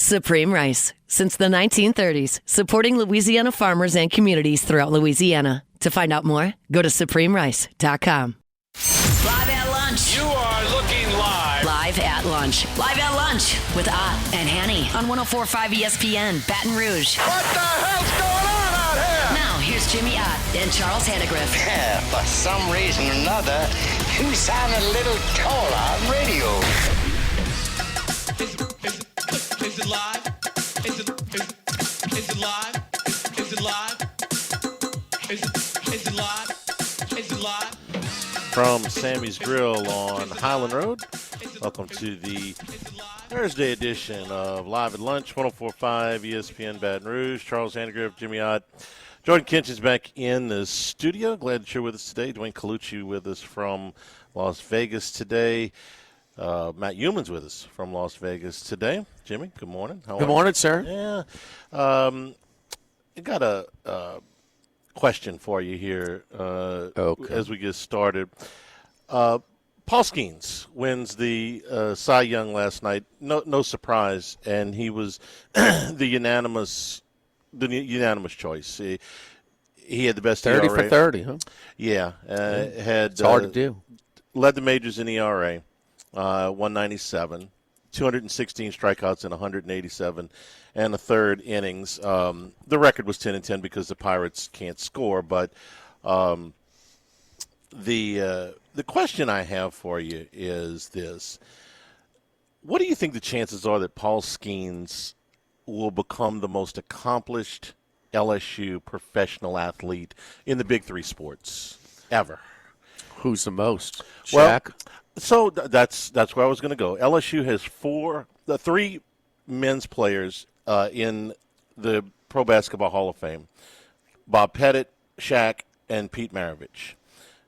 Supreme Rice. Since the 1930s, supporting Louisiana farmers and communities throughout Louisiana. To find out more, go to supremerice.com. Live at lunch. You are looking live. Live at lunch. Live at lunch with Ott and Hanny on 104.5 ESPN, Baton Rouge. What the hell's going on out here? Now, here's Jimmy Ott and Charles Hannegriff. Yeah, for some reason or another, you sound a little taller on radio. Is it live? Is it live? Is it live? Is it live? Is it live? From Sammy's Grill on Highland Road, welcome to the Thursday edition of Live at Lunch, 104.5 ESPN Baton Rouge. Charles Hannegriff, Jimmy Ott. Jordan Kinch back in the studio. Glad that you're with us today. Dwayne Colucci with us from Las Vegas today. Matt Euman's with us from Las Vegas today. Jimmy, good morning. Good morning, sir. Yeah. I got a question for you here as we get started. Paul Skenes wins the Cy Young last night. No surprise, and he was the unanimous choice. He had the best 30 ERA. for 30, huh? Yeah. It's hard to do. Led the majors in ERA, 197, 216 strikeouts in 187 and a third innings. The record was 10-10 because the Pirates can't score. But the question I have for you is this: what do you think the chances are that Paul Skenes will become the most accomplished LSU professional athlete in the big three sports ever? Who's the most? Shaq? Well, so that's where I was going to go. LSU has three men's players in the Pro Basketball Hall of Fame: Bob Pettit, Shaq, and Pete Maravich.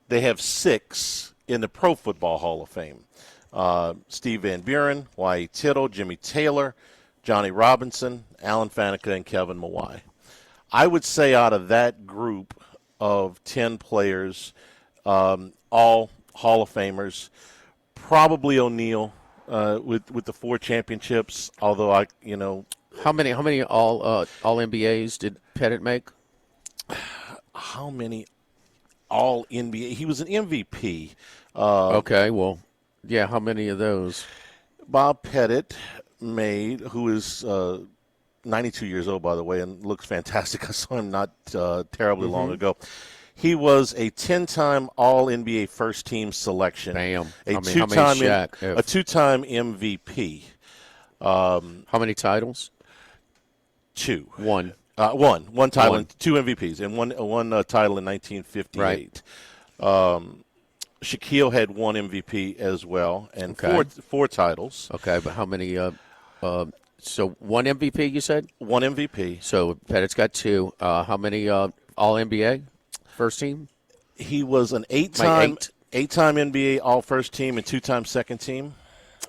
They have 6 in the Pro Football Hall of Fame: Steve Van Buren, Y.E. Tittle, Jimmy Taylor, Johnny Robinson, Alan Faneca, and Kevin Mawai. I would say out of that group of 10 players, all Hall of Famers, probably O'Neal with the 4 championships. Although How many all NBAs did Pettit make? How many all NBA? He was an MVP. Okay, well, yeah. How many of those? Bob Pettit made, who is 92 years old, by the way, and looks fantastic. I saw him not terribly long ago. He was a 10-time All-NBA first-team selection. Bam. A How two-time many Shaq? a two-time MVP. How many titles? 2. One. One title, One. and 2 MVPs, and one title in 1958. Right. Shaquille had 1 MVP as well, and Okay. four titles. Okay, but how many? So 1 MVP, you said? 1 MVP. So Pettit's got 2. How many All NBA first team? He was an 8-time NBA All First Team and 2-time Second Team.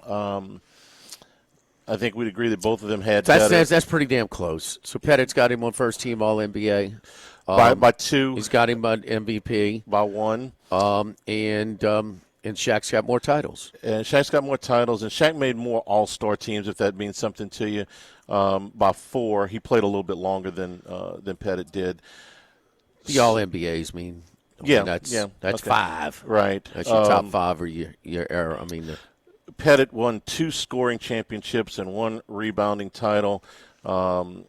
I think we'd agree that both of them had That's pretty damn close. So Pettit's got him on first team All NBA. by 2. He's got him on MVP. By 1. And Shaq's got more titles. And Shaq's got more titles, and Shaq made more All-Star teams, if that means something to you. By 4, he played a little bit longer than Pettit did. The All NBAs mean. That's okay. 5. Right. That's your top 5 or your era. I mean, Pettit won 2 scoring championships and 1 rebounding title. Shaq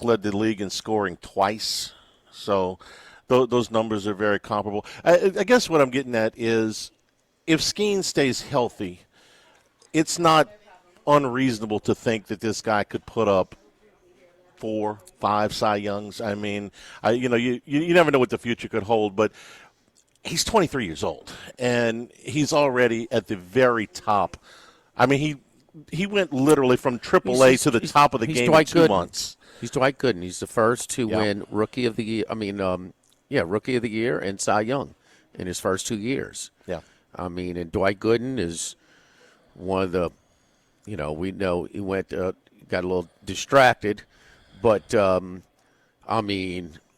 led the league in scoring twice. So those numbers are very comparable. I guess what I'm getting at is if Skenes stays healthy, it's not unreasonable to think that this guy could put up 4, 5 Cy Youngs. I mean, you never know what the future could hold, but he's 23 years old, and he's already at the very top. I mean, he went literally from AAA to the top of the game in 2 months. He's Dwight Gooden. He's the first to win Rookie of the Year. Rookie of the Year and Cy Young in his first 2 years. Yeah. I mean, and Dwight Gooden is one of the, we know he got a little distracted, but,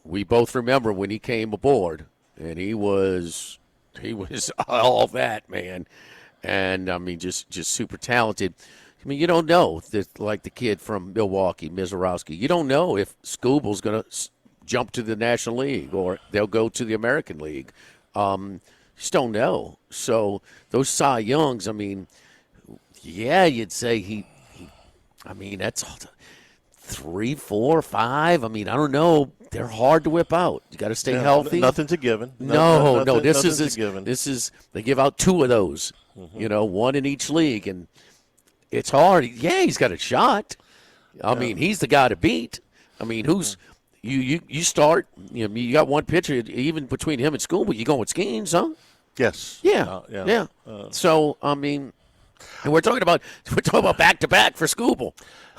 we both remember when he came aboard, and he was all that, man. And, just super talented. I mean, you don't know, like the kid from Milwaukee, Mizorowski. You don't know if Scooble's going to jump to the National League or they'll go to the American League. Just don't know. So those Cy Youngs, I mean, yeah, you'd say he I mean, that's 3, 4, 5. I mean, I don't know. They're hard to whip out. You got to stay healthy. Nothing's a given. No. This nothing's is a given. This is they give out 2 of those. One in each league, and it's hard. Yeah, he's got a shot. I mean, he's the guy to beat. I mean, who's you start? You got one pitcher even between him and School. You going with Skenes, huh? Yes. Yeah. So I mean, and we're talking about back-to-back for Scooble.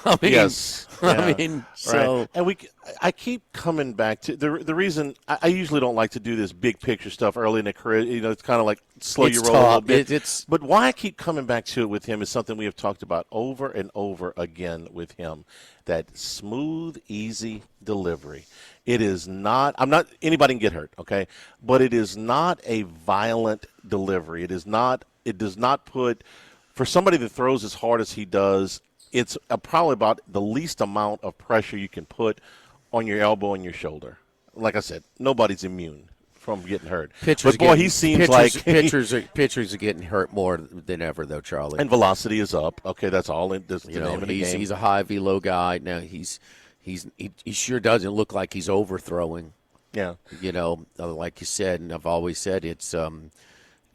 I mean, yes. I mean, so right. And I keep coming back to the reason I usually don't like to do this big picture stuff early in the career. It's kind of like slow your roll a little bit. But why I keep coming back to it with him is something we have talked about over and over again with him. That smooth, easy delivery. It is not. Anybody can get hurt, okay? But it is not a violent delivery. It is not. It does not put. For somebody that throws as hard as he does, it's probably about the least amount of pressure you can put on your elbow and your shoulder. Like I said, nobody's immune from getting hurt. He seems like pitchers are getting hurt more than ever, though, Charlie. And velocity is up. Okay, that's all. He's a high velo guy. Now he sure doesn't look like he's overthrowing. Yeah. Like you said, and I've always said it's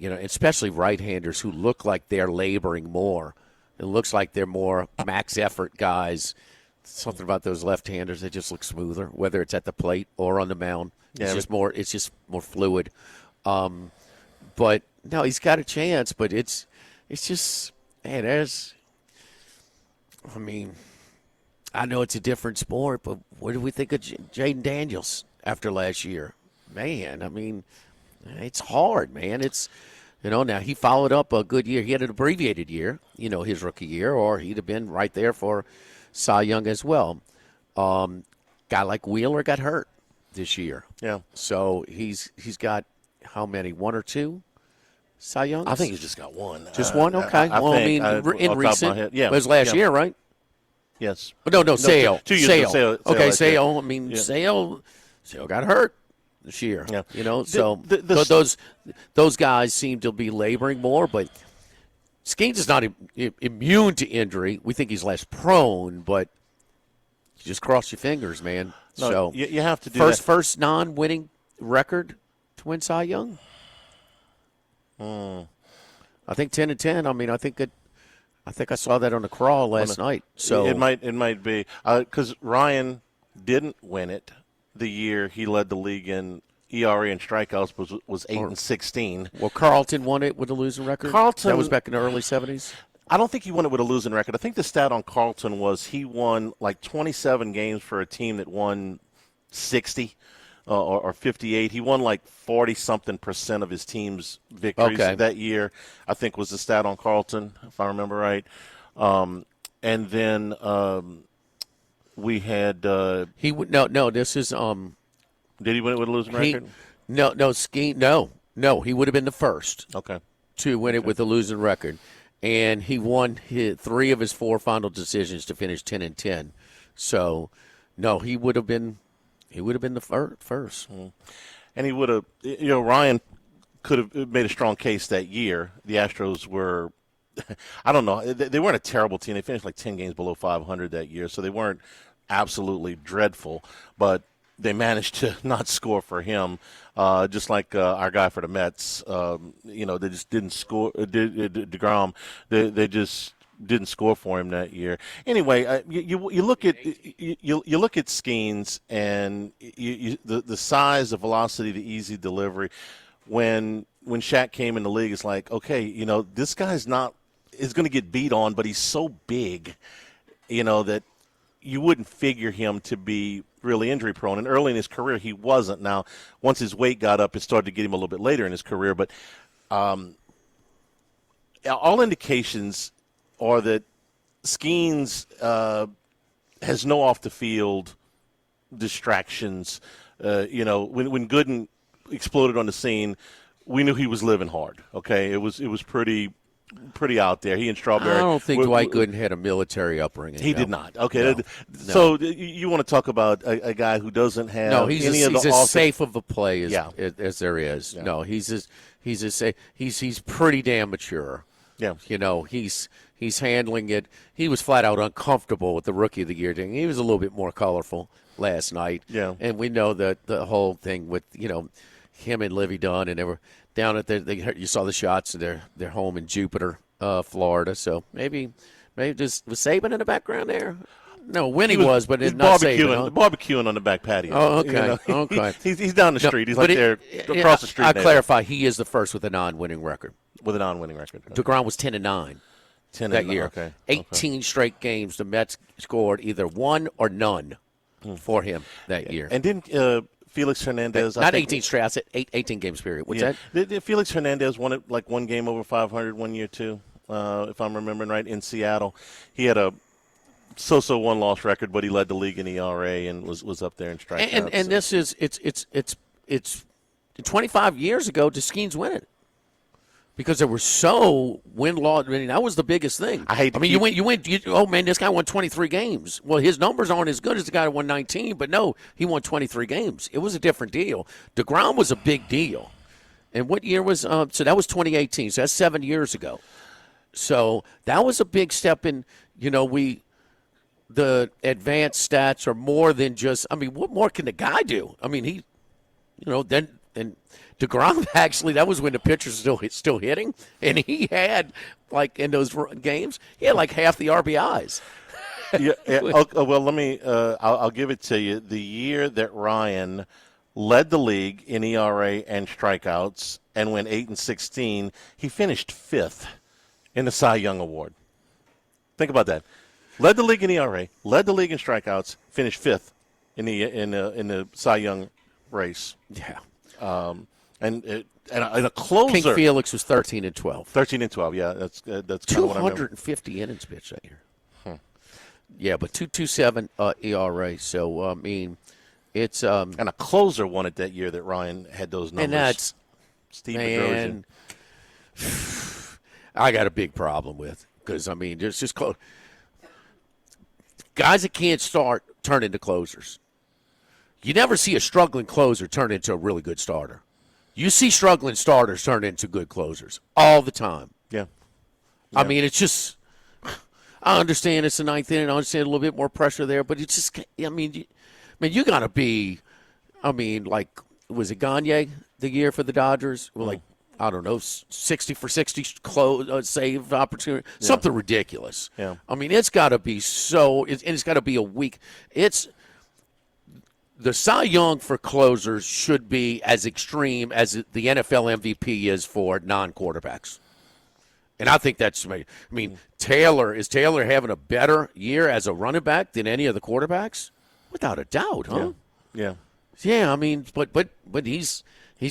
especially right-handers who look like they're laboring more. It looks like they're more max effort guys. Something about those left-handers, they just look smoother, whether it's at the plate or on the mound. It's just more fluid. But no, he's got a chance, but it's just, man, I know it's a different sport, but what do we think of Jaden Daniels after last year? Man, I mean, it's hard, man. Now he followed up a good year. He had an abbreviated year, his rookie year, or he'd have been right there for Cy Young as well. Guy like Wheeler got hurt this year. Yeah. So he's got how many? 1 or 2 Cy Youngs? I think he's just got one. Just one? Okay. In recent. It was last year, right? Yes. No, Sale. 2 years ago. Okay, Sale. Sale got hurt this year. Yeah. So those guys seem to be laboring more, but Skenes is not immune to injury. We think he's less prone, but you just cross your fingers, man. No, so you have to do first non-winning record to win Cy Young. I think 10-10. I think I saw that on the crawl last night. So it might be because Ryan didn't win it the year he led the league in ERA and strikeouts was 8-16. Well, Carlton won it with a losing record. That was back in the early 70s. I don't think he won it with a losing record. I think the stat on Carlton was he won like 27 games for a team that won 60 or 58. He won like 40-something% of his team's victories that year, I think was the stat on Carlton, if I remember right. And then we had this is did he win it with a losing record? No, he would have been the first. Okay. To win it with a losing record. And he won 3 of his 4 final decisions to finish 10-10. So, no, he would have been the first. And he would have, Ryan could have made a strong case that year. The Astros were, I don't know, they weren't a terrible team. They finished like 10 games below 500 that year, so they weren't absolutely dreadful, but they managed to not score for him, just like our guy for the Mets. They just didn't score. DeGrom, they just didn't score for him that year. Anyway, you look at Skenes and the size, the velocity, the easy delivery. When Shaq came in the league, it's like, okay, this guy's is going to get beat on, but he's so big, that you wouldn't figure him to be really injury prone. And early in his career, he wasn't. Now, once his weight got up, it started to get him a little bit later in his career. But all indications are that Skenes has no off the field distractions. When Gooden exploded on the scene, we knew he was living hard. Okay, it was pretty pretty out there. He and Strawberry. I don't think Dwight Gooden had a military upbringing. He did not. Okay. No. So you want to talk about a guy who doesn't have he's any he's of the as safe of a play as there is. Yeah. No, he's pretty damn mature. Yeah. He's handling it. He was flat out uncomfortable with the Rookie of the Year thing. He was a little bit more colorful last night. Yeah. And we know that the whole thing with, him and Livy Dunn, and they were down at you saw the shots of their home in Jupiter, Florida. So maybe just was Saban in the background there? No, Winnie was, but it's not Saban. Barbecuing on the back patio. Oh, okay. Okay. He's down the street. He's like there across the street. I clarify, he is the first with a non-winning record. With a non-winning record. DeGrom was 10-9 that year. Okay. 18 straight games. The Mets scored either one or none for him that year. And didn't Felix Hernandez? Not 18 straight. I said 18 games period. What's that? Did Felix Hernandez won it like one game over 500 one year too? If I'm remembering right, in Seattle, he had a so-so one-loss record, but he led the league in ERA and was up there in strikeouts. And this is it's 25 years ago. Did Skenes win it? Because they were so win-loss. I mean, that was the biggest thing. Oh man, this guy won 23 games. Well, his numbers aren't as good as the guy who won 19, but no, he won 23 games. It was a different deal. DeGrom was a big deal. And what year was? So that was 2018. So that's 7 years ago. So that was a big step in. The advanced stats are more than just. I mean, what more can the guy do? I mean, then DeGrom actually, that was when the pitchers still hitting, and he had like in those games, he had like half the RBIs. Yeah. Okay, well, let me. I'll give it to you. The year that Ryan led the league in ERA and strikeouts and went 8-16, he finished 5th in the Cy Young Award. Think about that. Led the league in ERA, led the league in strikeouts, finished 5th in the Cy Young race. Yeah. And a closer. King Felix was 13-12. 13-12. Yeah, that's kind of what I remember. 250 innings pitched that year. Yeah, but 2.27 ERA. So I mean, it's and a closer won it that year that Ryan had those numbers. And that's Steve Bedrosian. I got a big problem with because I mean, there's just guys that can't start turn into closers. You never see a struggling closer turn into a really good starter. You see struggling starters turn into good closers all the time. Yeah. I mean, it's just – I understand it's the ninth inning. I understand a little bit more pressure there, but it's just – you got to be – like, was it Gagne the year for the Dodgers? Well, like, I don't know, 60 for 60 save opportunity. Yeah. Something ridiculous. Yeah. I mean, it's got to be so – and it's got to be a week – it's – the Cy Young for closers should be as extreme as the NFL MVP is for non-quarterbacks. And I think that's – I mean, is Taylor having a better year as a running back than any of the quarterbacks? Without a doubt, huh? Yeah. Yeah, I mean, but he's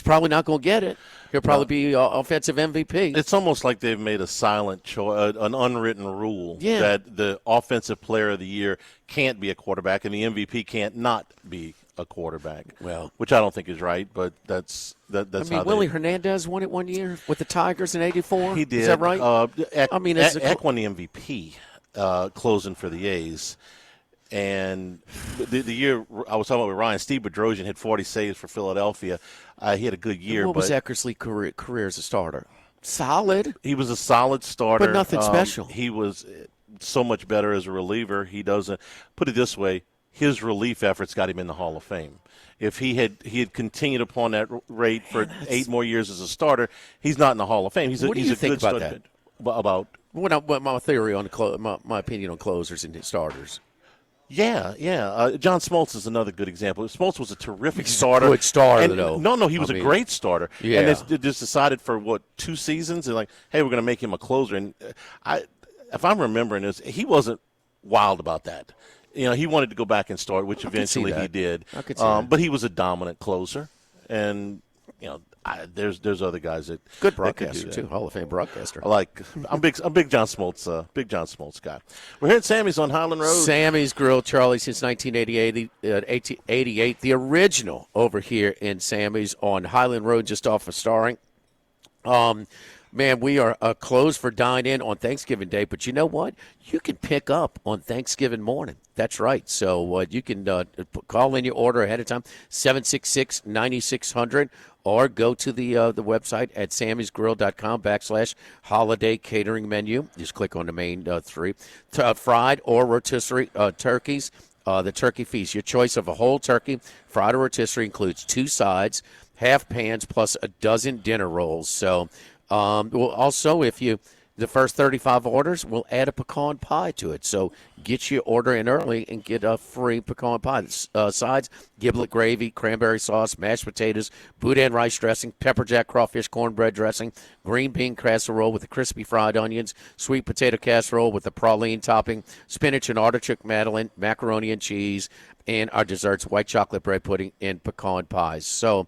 probably not going to get it. He'll probably be offensive MVP. It's almost like they've made a silent choice, an unwritten rule that the offensive player of the year can't be a quarterback and the MVP can't not be a quarterback. Well, which I don't think is right, but that's how Willie Hernandez won it one year with the Tigers in '84. He did. Is that right? Eck won the MVP closing for the A's. And the year I was talking about with Ryan, Steve Bedrosian had 40 saves for Philadelphia. He had a good year. What was Eckersley's career as a starter? Solid. He was a solid starter. But nothing special. He was so much better as a reliever. He doesn't – put it this way, his relief efforts got him in the Hall of Fame. If he had continued upon that rate for 8 more years as a starter, he's not in the Hall of Fame. What do you think about that? About what my theory on my opinion on closers and starters. Yeah. John Smoltz is another good example. Smoltz was a terrific starter. Good starter, though. No, he was a great starter. Yeah. And they just decided for, 2 seasons? And like, hey, we're going to make him a closer. And if I'm remembering this, he wasn't wild about that. He wanted to go back and start, which eventually he did. I could see that. But he was a dominant closer. And, there's other guys that good broadcaster too, Hall of Fame broadcaster. I'm big John Smoltz guy. We're here at Sammy's on Highland Road. Sammy's Grill, Charlie, since 1988, the original over here in Sammy's on Highland Road, just off of Starring. Man, we are closed for dine-in on Thanksgiving Day, but you know what? You can pick up on Thanksgiving morning. That's right. So you can call in your order ahead of time, 766-9600, or go to the website at sammysgrill.com/holiday catering menu. Just click on the main three. Fried or rotisserie turkeys. The turkey feast, your choice of a whole turkey, fried or rotisserie, includes 2 sides, half pans, plus a dozen dinner rolls. So also, the first 35 orders, we'll add a pecan pie to it. So get your order in early and get a free pecan pie. Sides, giblet gravy, cranberry sauce, mashed potatoes, boudin rice dressing, pepper jack crawfish cornbread dressing, green bean casserole with the crispy fried onions, sweet potato casserole with the praline topping, spinach and artichoke madeleine, macaroni and cheese, and our desserts, white chocolate bread pudding and pecan pies. So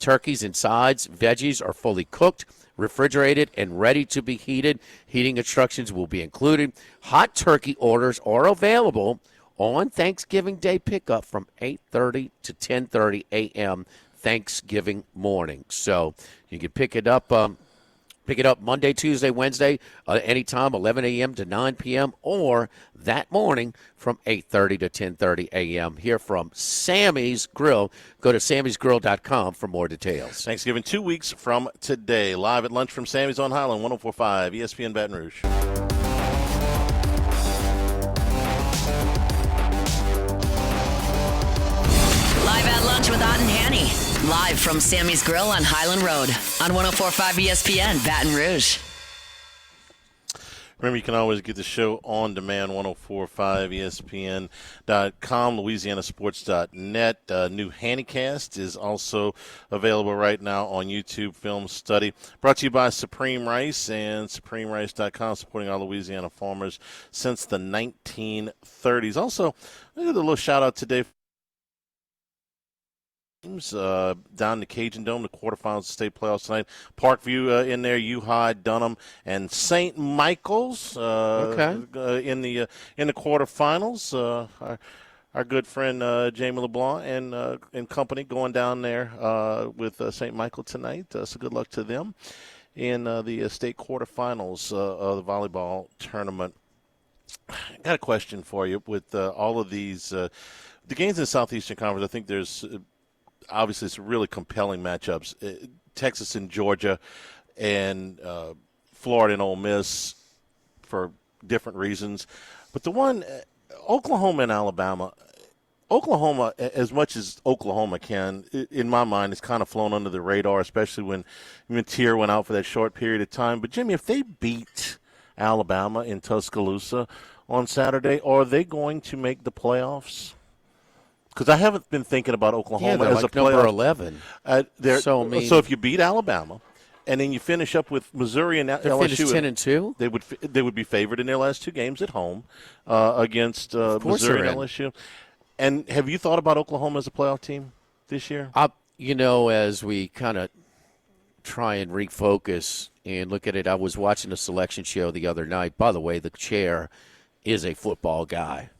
turkeys and sides, veggies are fully cooked, refrigerated, and ready to be heated. Heating instructions will be included. Hot turkey orders are available on Thanksgiving Day pickup from 8:30 to 10:30 a.m. Thanksgiving morning. So you can pick it up Monday, Tuesday, Wednesday, anytime, 11 a.m. to 9 p.m., or that morning from 8:30 to 10:30 a.m. here from Sammy's Grill. Go to sammysgrill.com for more details. Thanksgiving 2 weeks from today. Live at lunch from Sammy's on Highland, 104.5 ESPN Baton Rouge. Live at lunch with Ott and Hanny. Live from Sammy's Grill on Highland Road on 104.5 ESPN Baton Rouge. Remember, you can always get the show on demand, 1045ESPN.com, LouisianaSports.net. New Hannycast is also available right now on YouTube Film Study. Brought to you by Supreme Rice and SupremeRice.com, supporting our Louisiana farmers since the 1930s. Also, I got a little shout-out today down the Cajun Dome, the quarterfinals of state playoffs tonight. Parkview in there, U-High, Dunham, and St. Michael's in the quarterfinals. Our good friend Jamie LeBlanc and company going down there with St. Michael tonight. So good luck to them in the state quarterfinals of the volleyball tournament. I got a question for you with all of these the games in the Southeastern Conference. I think there's obviously it's really compelling matchups. Texas and Georgia and Florida and Ole Miss for different reasons. But the one, Oklahoma and Alabama, Oklahoma, as much as Oklahoma can, in my mind, it's kind of flown under the radar, especially when Tier went out for that short period of time. But, Jimmy, if they beat Alabama in Tuscaloosa on Saturday, are they going to make the playoffs? Because I haven't been thinking about Oklahoma as like a playoff. number 11. So if you beat Alabama, and then you finish up with Missouri and LSU, 10-2. They would be favored in their last 2 games at home against Missouri and LSU. And have you thought about Oklahoma as a playoff team this year? As we kind of try and refocus and look at it, I was watching a selection show the other night. By the way, the chair is a football guy.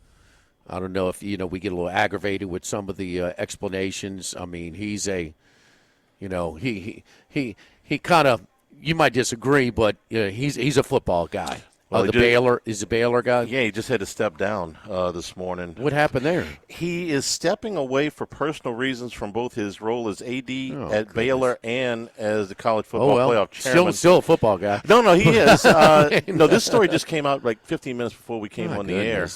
I don't know if, we get a little aggravated with some of the explanations. I mean, he's he kind of, you might disagree, but he's a football guy. He's a Baylor guy? Yeah, he just had to step down this morning. What happened there? He is stepping away for personal reasons from both his role as AD at Baylor and as the college football playoff chairman. Still a football guy. No, he is. This story just came out like 15 minutes before we came on the air.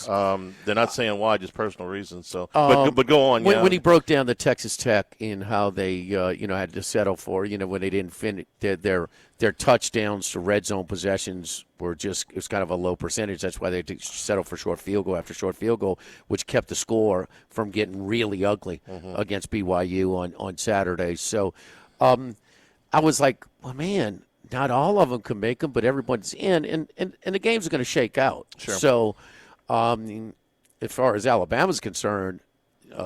They're not saying why, just personal reasons. So, but go on. When he broke down the Texas Tech in how they had to settle for when they didn't finish their touchdowns to red zone possessions were it was kind of a low percentage. That's why they settled for short field goal after short field goal, which kept the score from getting really ugly against BYU on Saturday. So I was like, well, man, not all of them can make them, but everyone's in, and the games are going to shake out. Sure. So as far as Alabama's concerned,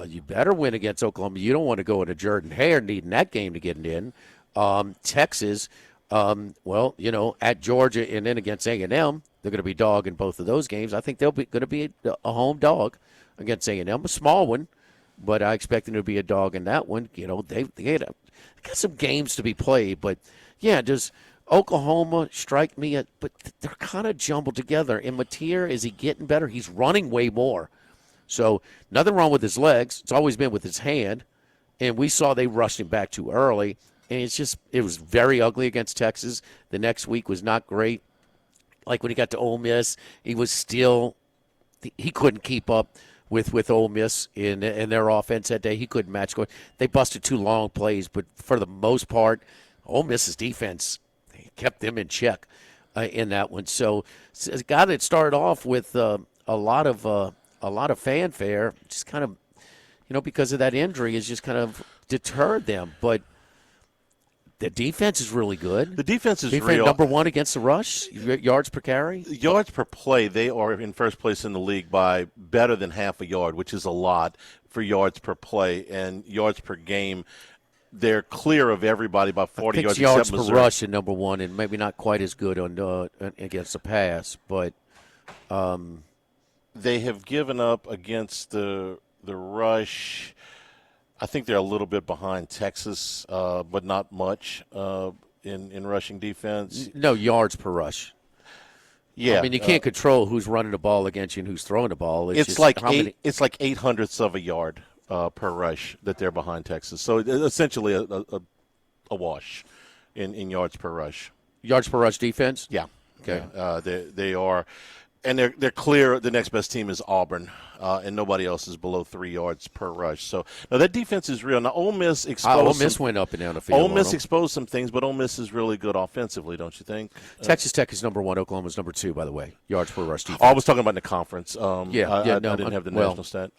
you better win against Oklahoma. You don't want to go into Jordan-Hare needing that game to get it in. Texas, at Georgia and then against A&M, they're going to be dog in both of those games. I think they'll be going to be a home dog against A&M, a small one, but I expect them to be a dog in that one. They got some games to be played, but yeah, does Oklahoma strike me at, but they're kind of jumbled together. And Mateer, is he getting better? He's running way more. So nothing wrong with his legs. It's always been with his hand. And we saw they rushed him back too early. And it was very ugly against Texas. The next week was not great. Like when he got to Ole Miss, he couldn't keep up with Ole Miss in their offense that day. He couldn't match score. They busted 2 long plays, but for the most part, Ole Miss's defense kept them in check in that one. So it's a guy that started off with a lot of fanfare, just kind of, because of that injury, has just kind of deterred them. But the defense is really good. The defense is real. Number 1 against the rush, yards per carry. Yards per play, they are in first place in the league by better than half a yard, which is a lot for yards per play. And yards per game, they're clear of everybody by 40 yards. Yards per rush in number 1, and maybe not quite as good on against the pass. But they have given up against the rush. I think they're a little bit behind Texas, but not much in rushing defense. No yards per rush. Yeah, I mean, you can't control who's running the ball against you and who's throwing the ball. It's like 8/100ths of a yard per rush that they're behind Texas. So essentially a wash in yards per rush. Yards per rush defense? Yeah. Okay. Yeah. They are, and they're clear. The next best team is Auburn, and nobody else is below 3 yards per rush. So now that defense is real. Now Ole Miss went up and down the field. Ole Miss exposed some things, but Ole Miss is really good offensively, don't you think? Texas Tech is number 1. Oklahoma's number 2, by the way. Yards per rush defense. I was talking about in the conference. I didn't have the national stat.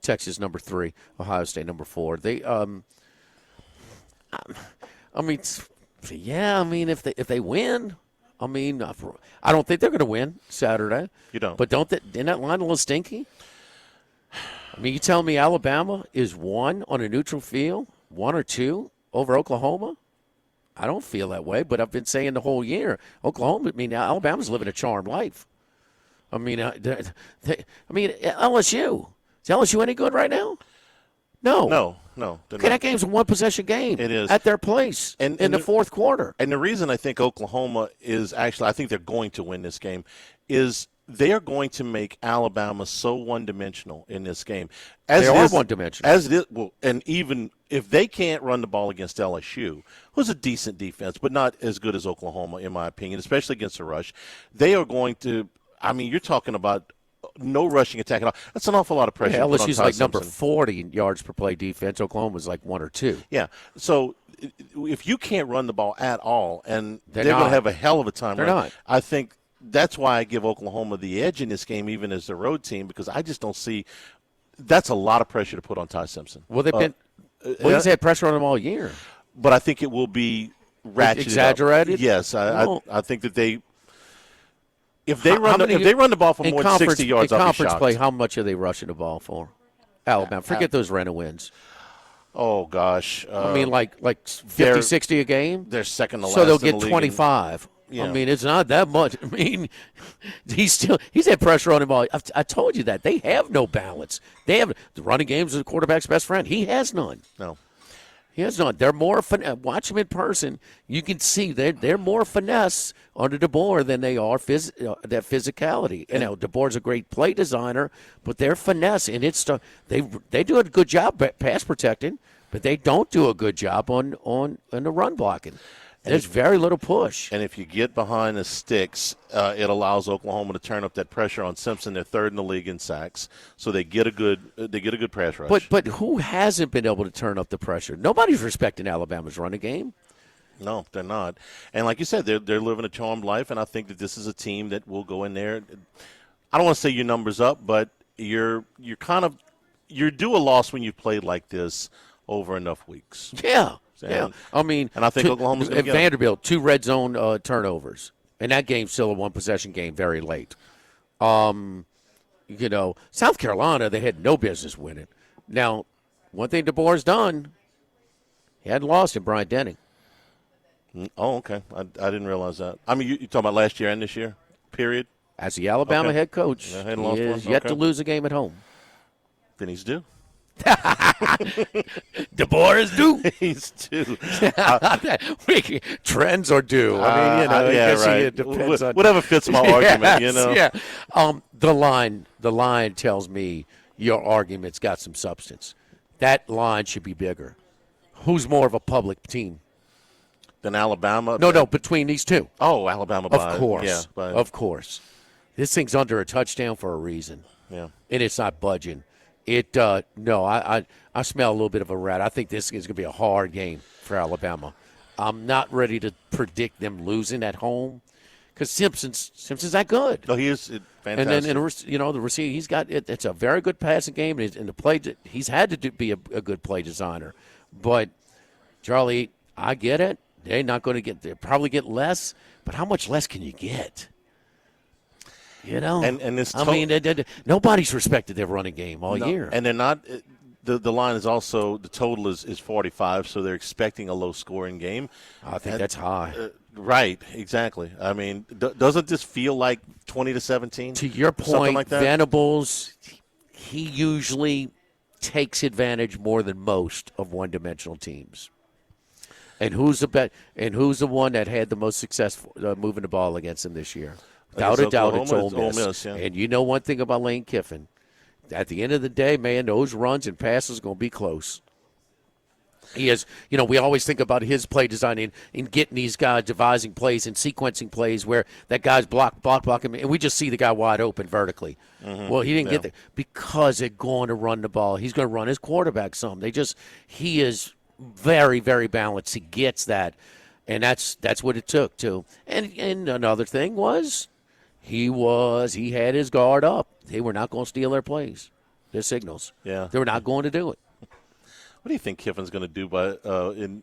Texas number 3, Ohio State number 4. They, if they win. I don't think they're going to win Saturday. You don't. But isn't that line a little stinky? You tell me Alabama is 1 on a neutral field, 1 or 2 over Oklahoma? I don't feel that way, but I've been saying the whole year. Alabama's living a charmed life. LSU. Is LSU any good right now? No. Okay, that game's a 1-possession game. It is. At their place in the fourth quarter. And the reason I think Oklahoma is actually, I think they're going to win this game, is they are going to make Alabama so one-dimensional in this game. They are one-dimensional. As it is, well, and even if they can't run the ball against LSU, who's a decent defense, but not as good as Oklahoma, in my opinion, especially against the rush, they are going to, you're talking about no rushing attack at all. That's an awful lot of pressure. Yeah, LSU's like number 40 in yards per play defense. Oklahoma's like 1 or 2. Yeah. So if you can't run the ball at all, and they're going to have a hell of a time. They're not. I think that's why I give Oklahoma the edge in this game, even as the road team, because I just don't see. That's a lot of pressure to put on Ty Simpson. Well, he's had pressure on him all year. But I think it will be ratcheted exaggerated. Up. Yes, I think that they. If they run the ball for more than 60 yards, I'll be shocked. In conference play, how much are they rushing the ball for? Alabama. Forget those Renner wins. Oh, gosh. Like 50, 60 a game? They're second to last. So they'll get 25. Yeah. It's not that much. He's had pressure on him all. I told you that. They have no balance. The running game's the quarterback's best friend. He has none. No. He has none. They're more watch him in person. You can see they're more finesse under DeBoer than they are that physicality. And DeBoer's a great play designer, but they're finesse, and they do a good job pass protecting, but they don't do a good job on the run blocking. There's very little push. And if you get behind the sticks, it allows Oklahoma to turn up that pressure on Simpson. They're third in the league in sacks, so they get a good pass rush. But who hasn't been able to turn up the pressure? Nobody's respecting Alabama's running game. No, they're not. And like you said, they're living a charmed life, and I think that this is a team that will go in there. I don't want to say your numbers up, but you're due a loss when you've played like this over enough weeks. Yeah. And, and I think Oklahoma's going to get Vanderbilt, 2 red zone turnovers. And that game's still a 1-possession game very late. South Carolina, they had no business winning. Now, one thing DeBoer's done, he hadn't lost in Bryant Denny. Oh, okay. I didn't realize that. You're talking about last year and this year, period? As the Alabama head coach, he is yet to lose a game at home. Then he's due. DeBoer is due. He's due. Trends are due. I mean, I guess right. it depends on whatever fits my argument. You know. Yeah. The line tells me your argument's got some substance. That line should be bigger. Who's more of a public team? Than Alabama? No, between these two. Oh, Alabama. Of course. Yeah, of course. This thing's under a touchdown for a reason. Yeah. And it's not budging. I smell a little bit of a rat. I think this is going to be a hard game for Alabama. I'm not ready to predict them losing at home because Simpson's that good. Oh, he is fantastic. And then the receiver, he's got it. It's a very good passing game, and the play he's had to be a good play designer. But Charlie, I get it. They're not going to get. They probably get less, but how much less can you get? You know, and this. Nobody's respected their running game all year, and they're not. The line is also the total is 45, so they're expecting a low scoring game. I think that's high. Right, exactly. I mean, doesn't this feel like 20-17? To your point, like that? Venables, he usually takes advantage more than most of one-dimensional teams. And who's the one that had the most success moving the ball against him this year? Without a doubt, it's Ole Miss. Yeah. And you know one thing about Lane Kiffin. At the end of the day, man, those runs and passes are going to be close. He is, we always think about his play design in getting these guys devising plays and sequencing plays where that guy's blocking, and we just see the guy wide open vertically. Mm-hmm. Well, he didn't get there because they're going to run the ball. He's going to run his quarterback some. He is very, very balanced. He gets that, and that's what it took too. And another thing was he had his guard up. They were not going to steal their plays, their signals. Yeah, they were not going to do it. What do you think Kiffin's going to do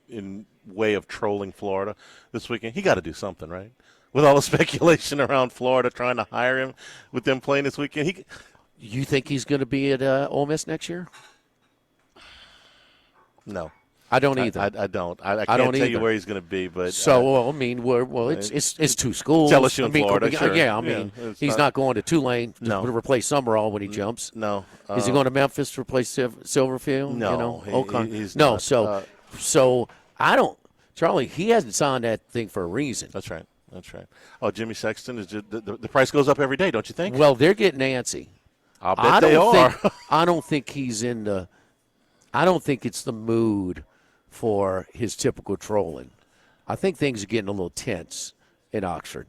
in way of trolling Florida this weekend? He got to do something, right? With all the speculation around Florida trying to hire him, with them playing this weekend, You think he's going to be at Ole Miss next year? No. I don't either. I don't. I can't tell you where he's going to be, but it's two schools. It's LSU and Florida. Sure. Yeah, he's not going to Tulane to replace Summerall when he jumps. No. Is he going to Memphis to replace Silverfield? No. He's no. Not. So I don't. Charlie, he hasn't signed that thing for a reason. That's right. Oh, Jimmy Sexton is just, the price goes up every day, don't you think? Well, they're getting antsy. I'll bet they are. I don't think he's in the. I don't think it's the mood for his typical trolling. I think things are getting a little tense in Oxford.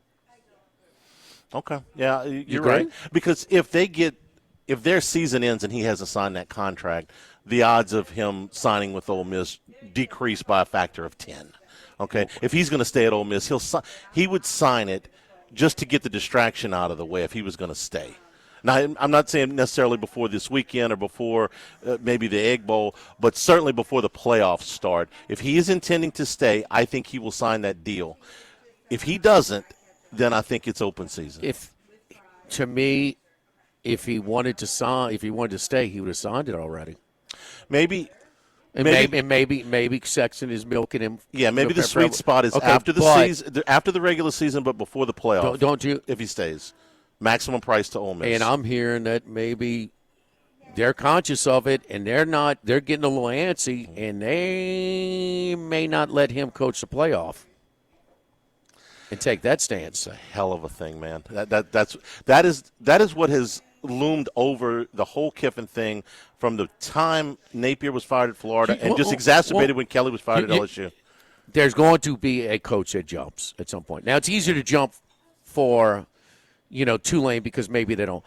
Okay. Yeah, you're right. Because if their season ends and he hasn't signed that contract, the odds of him signing with Ole Miss decrease by a factor of 10. Okay? If he's going to stay at Ole Miss, he would sign it just to get the distraction out of the way if he was going to stay. Now, I'm not saying necessarily before this weekend or before maybe the Egg Bowl, but certainly before the playoffs start. If he is intending to stay, I think he will sign that deal. If he doesn't, then I think it's open season. If he wanted to stay, he would have signed it already. Maybe Sexton is milking him. Yeah, maybe the sweet spot is after the regular season, but before the playoffs. Don't you? If he stays. Maximum price to Ole Miss. And I'm hearing that maybe they're conscious of it, and they're getting a little antsy, and they may not let him coach the playoff and take that stance. It's a hell of a thing, man. That is what has loomed over the whole Kiffin thing from the time Napier was fired at Florida and just exacerbated when Kelly was fired at LSU. There's going to be a coach that jumps at some point. Now, it's easier to jump for Tulane because maybe they don't.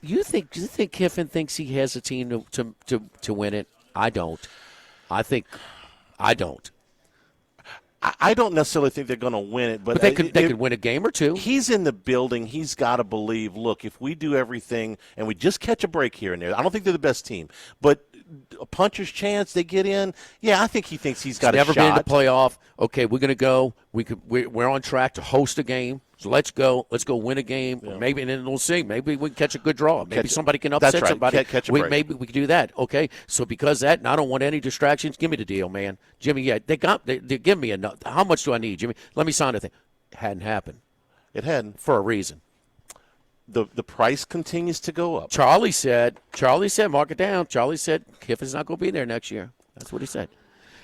Do you think Kiffin thinks he has a team to win it? I don't. I don't. I don't necessarily think they're going to win it, but they could win a game or two. He's in the building. He's got to believe, look, if we do everything and we just catch a break here and there, I don't think they're the best team, but a puncher's chance, they get in. Yeah, I think he thinks he's got a shot. Never been in the playoff. Okay, we're going to go. We're on track to host a game. So let's go win a game. Yeah. Maybe, and then we'll see. Maybe we can catch a good draw. Maybe somebody can upset somebody. Catch a break. Maybe we can do that. Okay. So because that, and I don't want any distractions. Give me the deal, man. Jimmy, yeah, they give me enough. How much do I need, Jimmy? Let me sign a thing. Hadn't happened. It hadn't for a reason. the price continues to go up. Charlie said, mark it down. Charlie said Kiffin's not going to be there next year. That's what he said.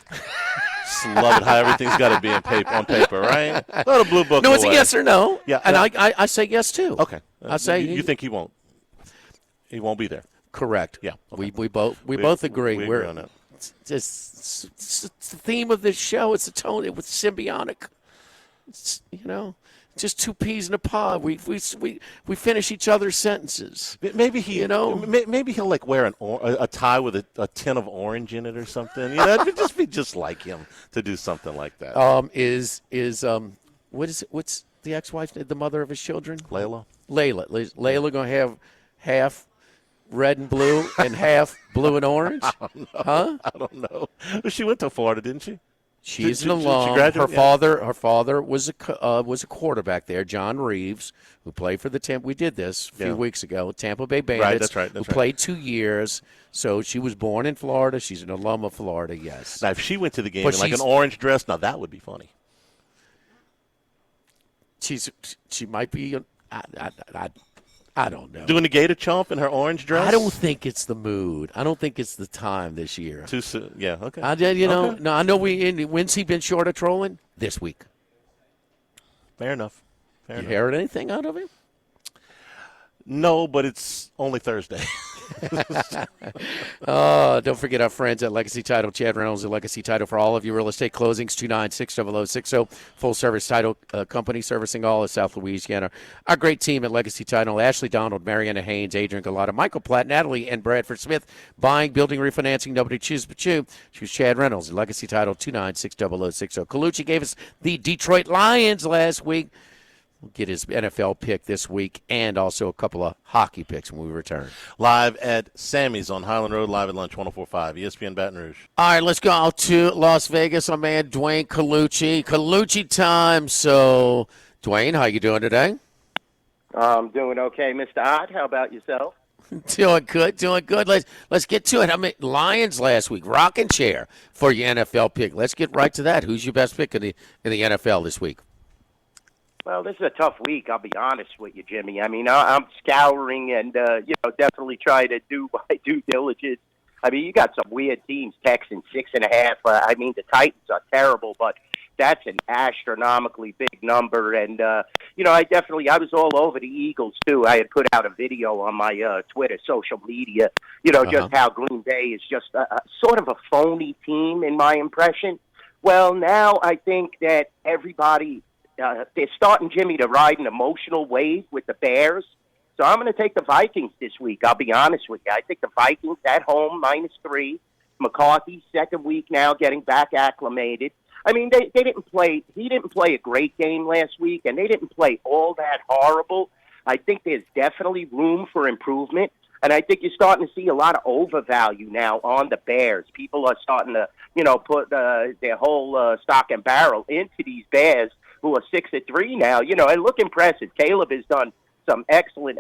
Just love it how everything's got to be on paper, right? Throw the blue book No, it's a away. yes or no. Yeah, and yeah. I say yes too. Okay. I say you think he won't? He won't be there. Correct. Yeah. Okay. We both agree. We We're agree on that. it's the theme of this show. It's the tone. It was symbiotic. It's, just two peas in a pod. We finish each other's sentences. Maybe maybe he'll like wear a tie with a tin of orange in it or something. It would just be just like him to do something like that. What's the ex-wife, the mother of his children? Layla Layla gonna have half red and blue and half blue and orange? I don't know. She went to Florida, didn't she? She's an alum. Her father was a quarterback there, John Reeves, who played for the Tampa. We did this a few weeks ago. Tampa Bay Bandits. Right, that's right. Who played 2 years. So she was born in Florida. She's an alum of Florida. Yes. Now, if she went to the game in like an orange dress, now that would be funny. She might be. I don't know. Doing the gator chomp in her orange dress? I don't think it's the mood. I don't think it's the time this year. Too soon. Yeah, okay. No, I know when's he been short of trolling? This week. Fair enough. You heard anything out of him? No, but it's only Thursday. Don't forget our friends at Legacy Title. Chad Reynolds at Legacy Title for all of your real estate closings, 296-0060. Full-service title company servicing all of South Louisiana. Our great team at Legacy Title, Ashley Donald, Mariana Haynes, Adrian Galata, Michael Platt, Natalie, and Bradford Smith. Buying, building, refinancing, nobody chooses but you. Choose Chad Reynolds at Legacy Title, 296-0060. Colucci gave us the Detroit Lions last week. We'll get his NFL pick this week and also a couple of hockey picks when we return. Live at Sammy's on Highland Road, live at lunch, 104.5, ESPN Baton Rouge. All right, let's go out to Las Vegas. Our man, Dwayne Colucci. Colucci time. So, Dwayne, how you doing today? I'm doing okay, Mr. Odd. How about yourself? Doing good. Let's get to it. I mean, Lions last week, rocking chair for your NFL pick. Let's get right to that. Who's your best pick in the NFL this week? Well, this is a tough week, I'll be honest with you, Jimmy. I mean, I'm scouring and, definitely try to do my due diligence. I mean, you got some weird teams, Texans 6.5. The Titans are terrible, but that's an astronomically big number. And, I was all over the Eagles, too. I had put out a video on my Twitter, social media, just how Green Bay is just sort of a phony team in my impression. Well, now I think that everybody they're starting, Jimmy, to ride an emotional wave with the Bears. So I'm going to take the Vikings this week. I'll be honest with you. I think the Vikings at home, -3. McCarthy, second week now, getting back acclimated. I mean, they didn't play. He didn't play a great game last week, and they didn't play all that horrible. I think there's definitely room for improvement. And I think you're starting to see a lot of overvalue now on the Bears. People are starting to, put their whole stock and barrel into these Bears, who are 6-3 now, and look impressive. Caleb has done some excellent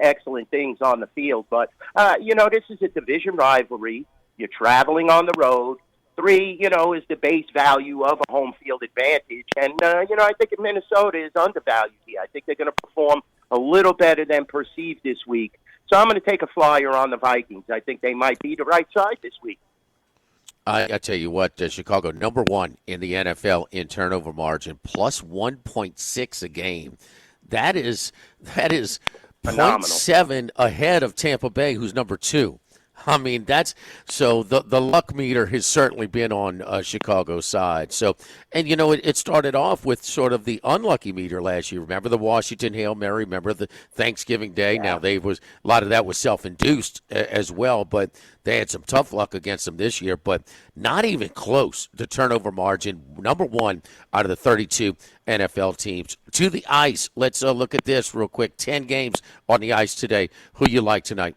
things on the field. But, this is a division rivalry. You're traveling on the road. 3, is the base value of a home field advantage. And, I think Minnesota is undervalued here. I think they're going to perform a little better than perceived this week. So I'm going to take a flyer on the Vikings. I think they might be the right side this week. I tell you what, Chicago, number 1 in the NFL in turnover margin, plus 1.6 a game. That is phenomenal. 0.7 ahead of Tampa Bay, who's number 2. I mean, that's so the luck meter has certainly been on Chicago's side. So, and it started off with sort of the unlucky meter last year. Remember the Washington Hail Mary? Remember the Thanksgiving Day? Yeah. Now a lot of that was self-induced as well, but they had some tough luck against them this year. But not even close to turnover margin. Number 1 out of the 32 NFL teams. To the ice. Let's look at this real quick. 10 games on the ice today. Who you like tonight?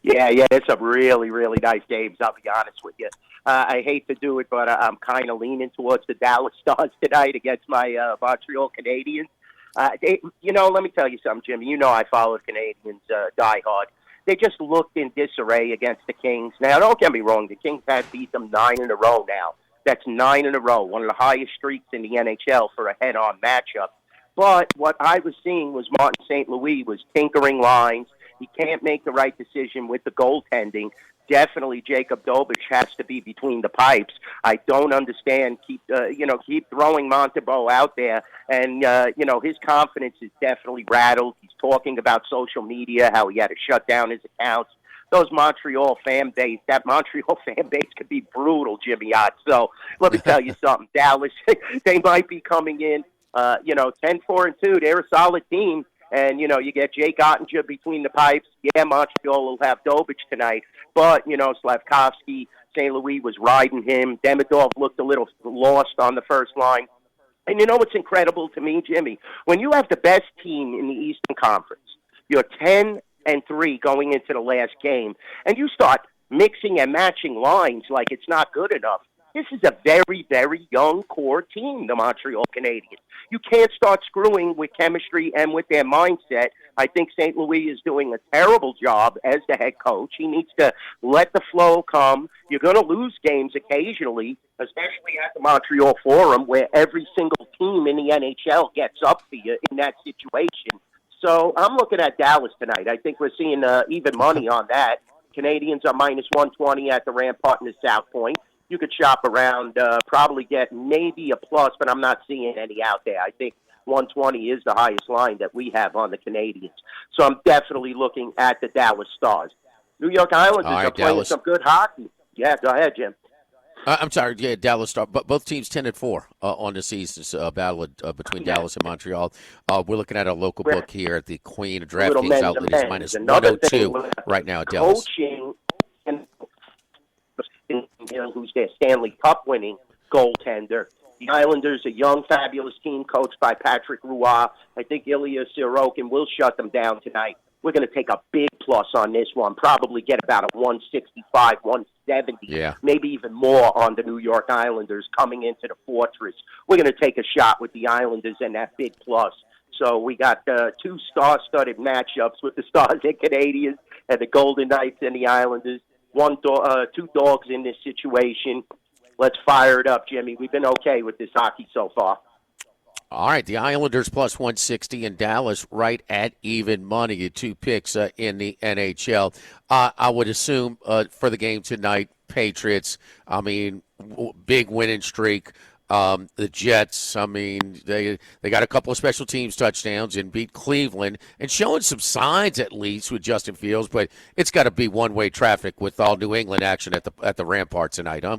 Yeah, it's some really, really nice games, I'll be honest with you. I hate to do it, but I'm kind of leaning towards the Dallas Stars tonight against my Montreal Canadiens. Let me tell you something, Jimmy. I followed Canadians diehard. They just looked in disarray against the Kings. Now, don't get me wrong. The Kings have beat them 9 in a row now. That's 9 in a row, one of the highest streaks in the NHL for a head-on matchup. But what I was seeing was Martin St. Louis was tinkering lines. He can't make the right decision with the goaltending. Definitely, Jacob Dobich has to be between the pipes. I don't understand. Keep throwing Montembeault out there, and his confidence is definitely rattled. He's talking about social media, how he had to shut down his accounts. That Montreal fan base could be brutal, Jimmy Ott. So let me tell you something, Dallas, they might be coming in, 10-4-2. They're a solid team. And, you get Jake Ottinger between the pipes. Yeah, Montreal will have Dobich tonight. But, Slavkovsky, St. Louis was riding him. Demidov looked a little lost on the first line. And you know what's incredible to me, Jimmy? When you have the best team in the Eastern Conference, you're 10-3 going into the last game, and you start mixing and matching lines like it's not good enough. This is a very, very young core team, the Montreal Canadiens. You can't start screwing with chemistry and with their mindset. I think St. Louis is doing a terrible job as the head coach. He needs to let the flow come. You're going to lose games occasionally, especially at the Montreal Forum, where every single team in the NHL gets up for you in that situation. So I'm looking at Dallas tonight. I think we're seeing even money on that. Canadians are minus 120 at the Rampart in the South Point. You could shop around, probably get maybe a plus, but I'm not seeing any out there. I think 120 is the highest line that we have on the Canadians. So I'm definitely looking at the Dallas Stars. New York Islanders are playing some good hockey. Yeah, go ahead, Jim. I'm sorry, yeah, Dallas Star. But both teams 10-4 on the season. Battle between Dallas and Montreal. We're looking at a local book here at the Queen DraftKings outlet is minus 102 right now at Dallas. Coaching and who's their Stanley Cup winning goaltender. The Islanders, a young, fabulous team coached by Patrick Roy. I think Ilya Sorokin will shut them down tonight. We're going to take a big plus on this one, probably get about a 165, 170, maybe even more on the New York Islanders coming into the Fortress. We're going to take a shot with the Islanders and that big plus. So we got two star-studded matchups with the Stars and Canadians and the Golden Knights and the Islanders. Two dogs in this situation. Let's fire it up, Jimmy. We've been okay with this hockey so far. All right, the Islanders plus 160 and Dallas right at even money. Your two picks in the NHL. I would assume for the game tonight, Patriots, big winning streak. The Jets, they got a couple of special teams touchdowns and beat Cleveland and showing some signs at least with Justin Fields, but it's got to be one-way traffic with all New England action at the Rampart tonight, huh?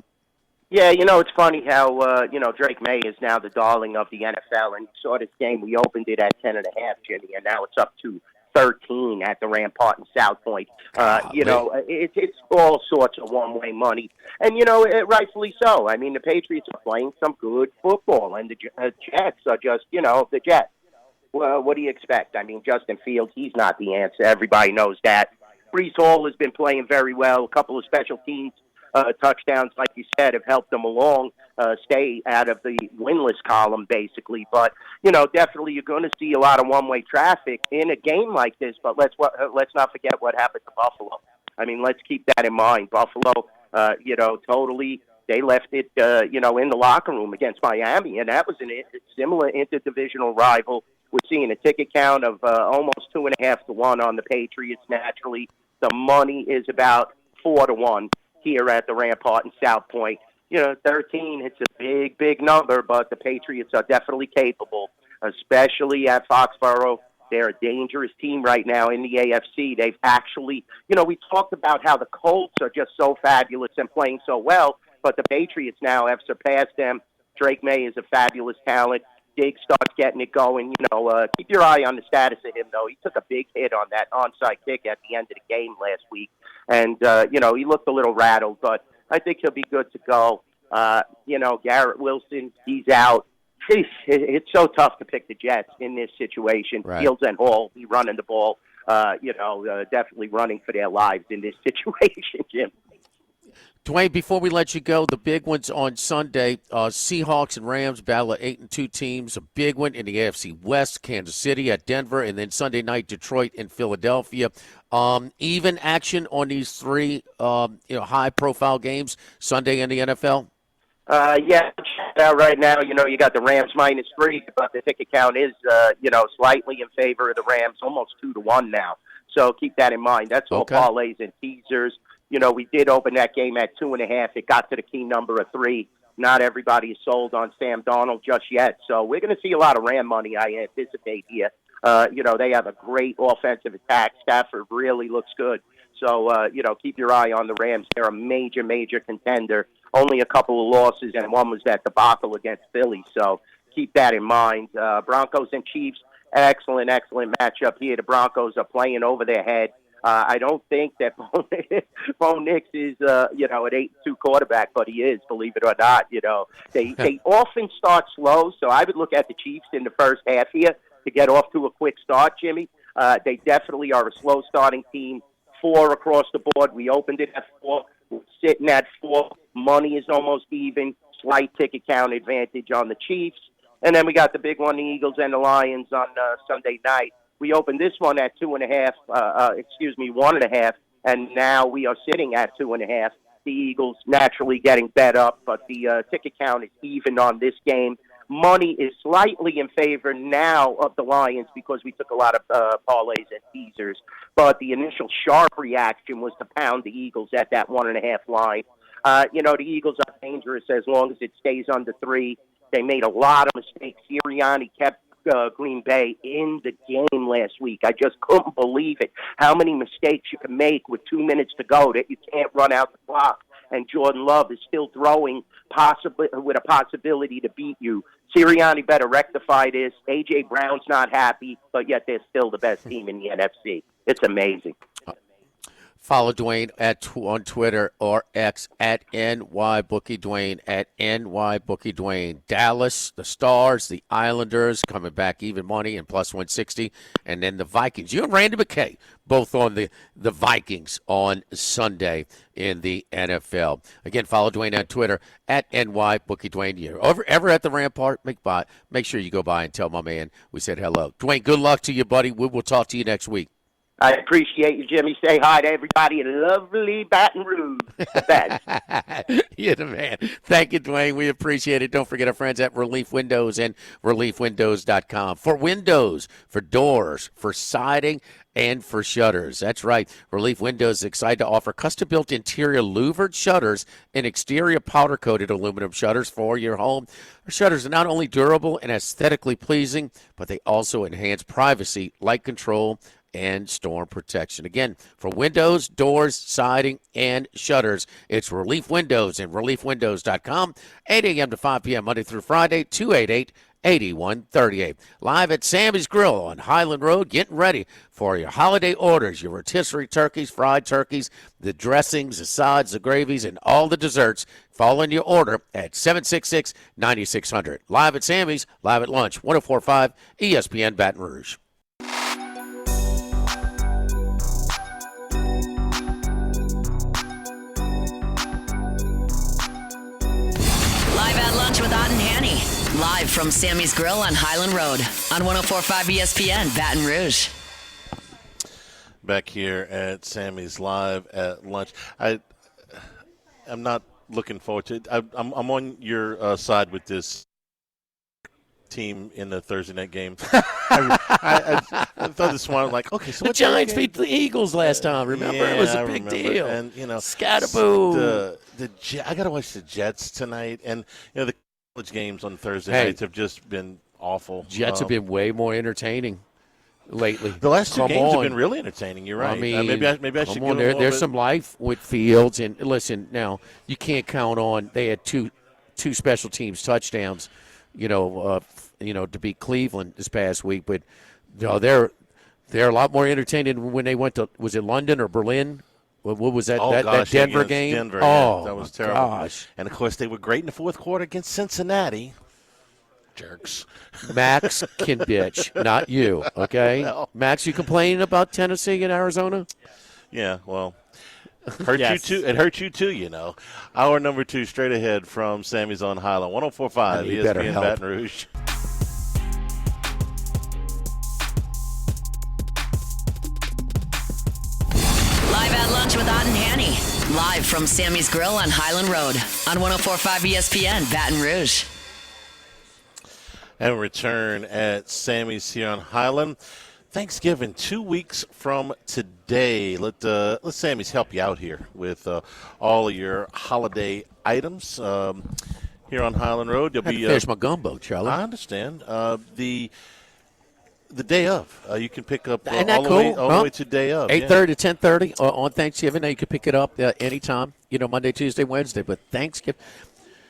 Yeah, it's funny how, Drake May is now the darling of the NFL, and you saw this game. We opened it at 10.5, Jimmy, and now it's up to 13 at the Rampart in South Point. It's all sorts of one-way money. And, rightfully so. I mean, the Patriots are playing some good football, and the Jets are just, the Jets. Well, what do you expect? I mean, Justin Fields, he's not the answer. Everybody knows that. Breece Hall has been playing very well. A couple of special teams touchdowns, like you said, have helped them along, stay out of the winless column, basically. But, definitely you're going to see a lot of one-way traffic in a game like this. But let's not forget what happened to Buffalo. I mean, let's keep that in mind. Buffalo, totally, they left it, in the locker room against Miami, and that was a similar interdivisional rival. We're seeing a ticket count of almost 2.5 to 1 on the Patriots, naturally. The money is about 4 to 1. Here at the Rampart in South Point. 13, it's a big, big number, but the Patriots are definitely capable, especially at Foxborough. They're a dangerous team right now in the AFC. They've actually, we talked about how the Colts are just so fabulous and playing so well, but the Patriots now have surpassed them. Drake May is a fabulous talent. Diggs starts getting it going. Keep your eye on the status of him, though. He took a big hit on that onside kick at the end of the game last week. And, he looked a little rattled, but I think he'll be good to go. Garrett Wilson, he's out. It's so tough to pick the Jets in this situation. Right. Fields and Hall, he running the ball, definitely running for their lives in this situation, Jim. Dwayne, before we let you go, the big ones on Sunday, Seahawks and Rams battle of 8-2 teams. A big one in the AFC West, Kansas City at Denver, and then Sunday night, Detroit and Philadelphia. Even action on these three, high-profile games Sunday in the NFL? Yeah, check it out right now. You got the Rams -3, but the ticket count is, slightly in favor of the Rams, almost 2-1 now. So keep that in mind. That's all Okay. parlays and teasers. We did open that game at 2.5. It got to the key number of 3. Not everybody is sold on Sam Darnold just yet. So we're going to see a lot of Ram money, I anticipate here. They have a great offensive attack. Stafford really looks good. So, keep your eye on the Rams. They're a major, major contender. Only a couple of losses, and one was that debacle against Philly. So keep that in mind. Broncos and Chiefs, excellent, excellent matchup here. The Broncos are playing over their head. I don't think that Bo Nix is, an 8-2 quarterback, but he is, believe it or not. They often start slow, so I would look at the Chiefs in the first half here to get off to a quick start, Jimmy. They definitely are a slow starting team. 4 across the board. We opened it at 4. We're sitting at 4. Money is almost even. Slight ticket count advantage on the Chiefs. And then we got the big one, the Eagles and the Lions on Sunday night. We opened this one at 1.5, and now we are sitting at 2.5. The Eagles naturally getting bet up, but the ticket count is even on this game. Money is slightly in favor now of the Lions because we took a lot of parlays and teasers. But the initial sharp reaction was to pound the Eagles at that 1.5 line. The Eagles are dangerous as long as it stays under 3. They made a lot of mistakes. Sirianni kept Green Bay in the game last week. I just couldn't believe it. How many mistakes you can make with 2 minutes to go that you can't run out the clock. And Jordan Love is still throwing with a possibility to beat you. Sirianni better rectify this. A.J. Brown's not happy, but yet they're still the best team in the NFC. It's amazing. Follow Dwayne on Twitter or X at NYBookieDwayne, at NYBookieDwayne. Dallas, the Stars, the Islanders coming back even money and plus 160. And then the Vikings. You and Randy McKay both on the Vikings on Sunday in the NFL. Again, follow Dwayne on Twitter at NYBookieDwayne. You're ever at the Rampart, make sure you go by and tell my man we said hello. Dwayne, good luck to you, buddy. We will talk to you next week. I appreciate you, Jimmy. Say hi to everybody in lovely Baton Rouge. The best. You're the man. Thank you, Dwayne. We appreciate it. Don't forget our friends at Relief Windows and ReliefWindows.com. For windows, for doors, for siding, and for shutters. That's right. Relief Windows is excited to offer custom-built interior louvered shutters and exterior powder-coated aluminum shutters for your home. Our shutters are not only durable and aesthetically pleasing, but they also enhance privacy, light control, and storm protection. Again, for windows, doors, siding, and shutters, it's Relief Windows and ReliefWindows.com, 8 a.m. to 5 p.m. Monday through Friday, 288-8138. Live at Sammy's Grill on Highland Road, getting ready for your holiday orders, your rotisserie turkeys, fried turkeys, the dressings, the sides, the gravies, and all the desserts. Following your order at 766-9600. Live at Sammy's, live at lunch, 104.5 ESPN Baton Rouge. With Ott and Hanny, live from Sammy's Grill on Highland Road on 104.5 ESPN, Baton Rouge. Back here at Sammy's Live at lunch. I'm not looking forward to it. I'm on your side with this team in the Thursday night game. I thought this one, like, okay, so the Giants beat the Eagles last time. Remember, yeah, it was a big deal. And Scatterboo. I got to watch the Jets tonight, and the college games on Thursday nights have just been awful. Jets have been way more entertaining lately. The last two games have been really entertaining. You're right. I mean, maybe I should. There's some life with Fields, and listen, now you can't count on. They had two special teams touchdowns, to beat Cleveland this past week, but they're a lot more entertaining when they went to, was it London or Berlin? What was that? That Denver game? Denver, that was terrible. Gosh. And of course, they were great in the fourth quarter against Cincinnati. Jerks. Max can bitch, not you. Okay, Well. Max, you complaining about Tennessee and Arizona? Yeah, well, you too. It hurt you too, Hour number 2 straight ahead from Sammy's on Highland, 104.5 ESPN Baton Rouge. Live at lunch with Ott and Hanny. Live from Sammy's Grill on Highland Road on 104.5 ESPN, Baton Rouge. And return at Sammy's here on Highland. Thanksgiving 2 weeks from today. Let Sammy's help you out here with all of your holiday items here on Highland Road. I had to finish my gumbo, Charlie. I understand. The day of, you can pick up Isn't that all cool? the way to day of. 8:30 to 10:30 on Thanksgiving. Now you can pick it up anytime, Monday, Tuesday, Wednesday. But Thanksgiving,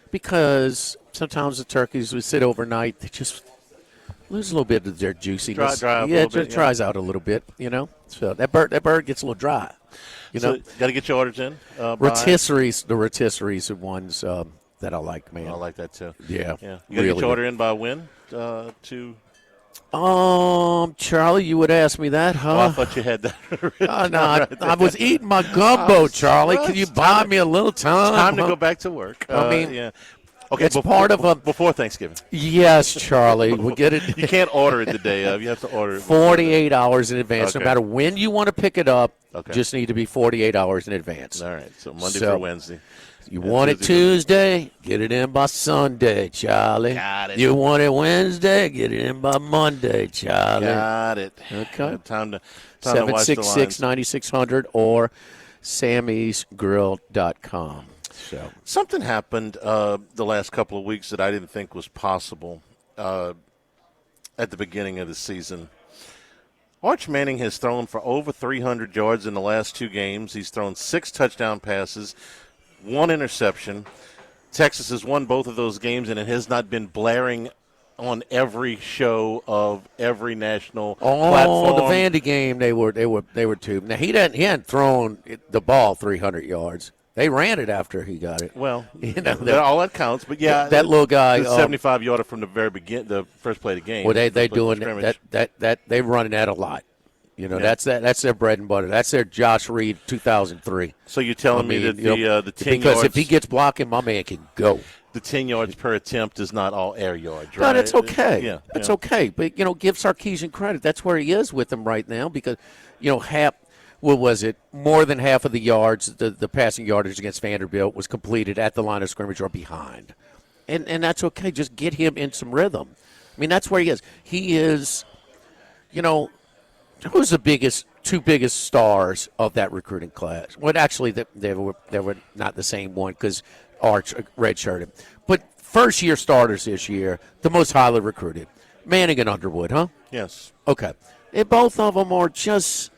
because sometimes the turkeys would sit overnight, they just lose a little bit of their juiciness. Dry up a yeah, little it bit, dries out a little bit, So that bird gets a little dry. So got to get your orders in. The rotisseries are ones that I like, man. I like that too. Yeah. You got to get your order in by when? Charlie, you would ask me that, huh? Oh, I thought you had that. I was eating my gumbo, Charlie. Can you buy me a little time? Time to go back to work. Yeah. Okay, it's part of a before Thanksgiving. Yes, Charlie. We'll get it. You can't order it the day of. You have to order it 48 hours in advance. Okay. No matter when you want to pick it up, Okay. just need to be 48 hours in advance. All right, so Monday through Wednesday. You want it Tuesday, get it in by Sunday, Charlie. Got it. You want it Wednesday, get it in by Monday, Charlie. Got it. Okay. Time to watch the lines. 766-9600 or sammysgrill.com. So Something happened the last couple of weeks that I didn't think was possible at the beginning of the season. Arch Manning has thrown for over 300 yards in the last 2 games. He's thrown 6 touchdown passes, 1 interception. Texas has won both of those games, and it has not been blaring on every show of every national platform. The Vandy game, they were too. Now he hadn't thrown the ball 300 yards. They ran it after he got it. Well, all that counts. But yeah, that little guy, the 75-yarder from the very beginning, the first play of the game. Well, they doing that. They running that a lot. That's their bread and butter. That's their Josh Reed 2003. So you're telling me that the 10 because yards, if he gets blocking, my man can go. The 10 yards per attempt is not all air yards, right? No, that's okay. That's okay. But give Sarkisian credit. That's where he is with them right now because more than half of the yards, the passing yardage against Vanderbilt was completed at the line of scrimmage or behind. And that's okay. Just get him in some rhythm. I mean, that's where he is. He is, who's the two biggest stars of that recruiting class? Well, actually, they were not the same one because Arch redshirted. But first-year starters this year, the most highly recruited, Manning and Underwood, huh? Yes. Okay. And both of them are just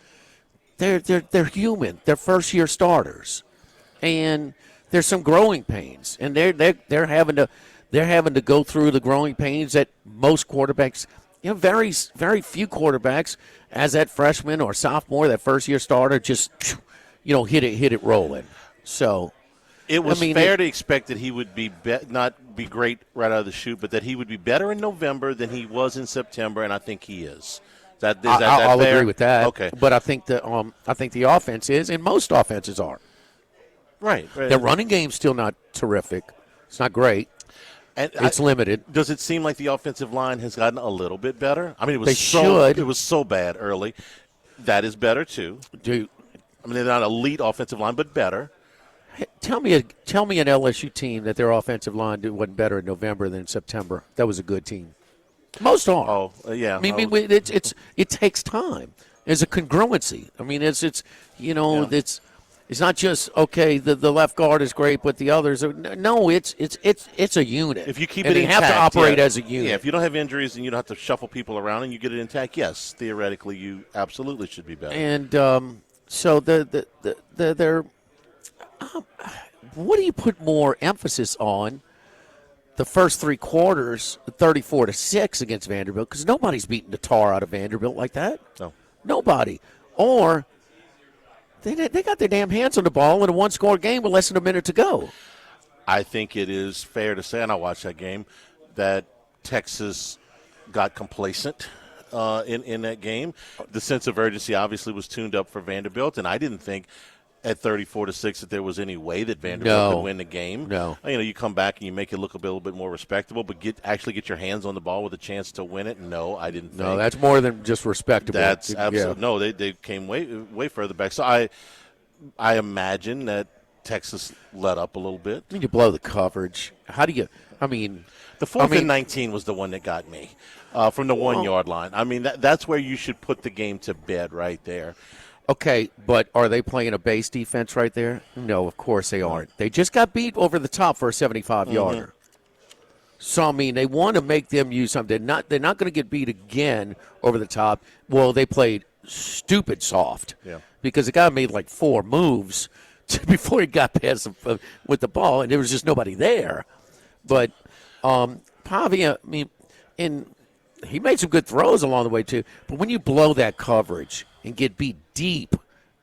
they're human. They're first-year starters, and there's some growing pains, and they're having to go through the growing pains that most quarterbacks. Very very few quarterbacks as that freshman or sophomore, that first-year starter, just hit it rolling. So it was fair to expect that he would not be great right out of the chute, but that he would be better in November than he was in September, and I think he is. I'll fair? agree with that. Okay, but I think the offense is, and most offenses are. Right. Their running game's still not terrific. It's not great. And it's limited. Does it seem like the offensive line has gotten a little bit better? I mean, it was so bad early. That is better too. Dude, I mean, they're not elite offensive line, but better. Hey, tell me an LSU team that their offensive line wasn't better in November than in September. That was a good team. Most are. Oh, yeah. I mean, it takes time. There's a congruency. I mean, it's not just the left guard is great, but the others are no. It's a unit. If you keep and it they intact, have to operate as a unit. Yeah, if you don't have injuries and you don't have to shuffle people around and you get it intact, yes, theoretically you absolutely should be better. And so they're what do you put more emphasis on? The first 3 quarters, 34-6 against Vanderbilt, because nobody's beating the tar out of Vanderbilt like that. No, nobody. Or they got their damn hands on the ball in a 1-score game with less than a minute to go. I think it is fair to say, and I watched that game, that Texas got complacent in that game. The sense of urgency obviously was tuned up for Vanderbilt, and I didn't think at 34-6 that there was any way that Vanderbilt could win the game. No. You come back and you make it look a little bit more respectable, but actually get your hands on the ball with a chance to win it. No, I didn't think. No, that's more than just respectable. That's absolutely no. They came way further back. So I imagine that Texas let up a little bit. I mean, you blow the coverage. How do you? I mean, The 4th and 19 was the one that got me from the 1 yard line. I mean, that's where you should put the game to bed right there. Okay, but are they playing a base defense right there? No, of course they aren't. They just got beat over the top for a 75-yarder. So, I mean, they want to make them use something. They're not going to get beat again over the top. Well, they played stupid soft because the guy made like 4 moves before he got past with the ball, and there was just nobody there. But Pavia, I mean, he made some good throws along the way too. But when you blow that coverage and get beat deep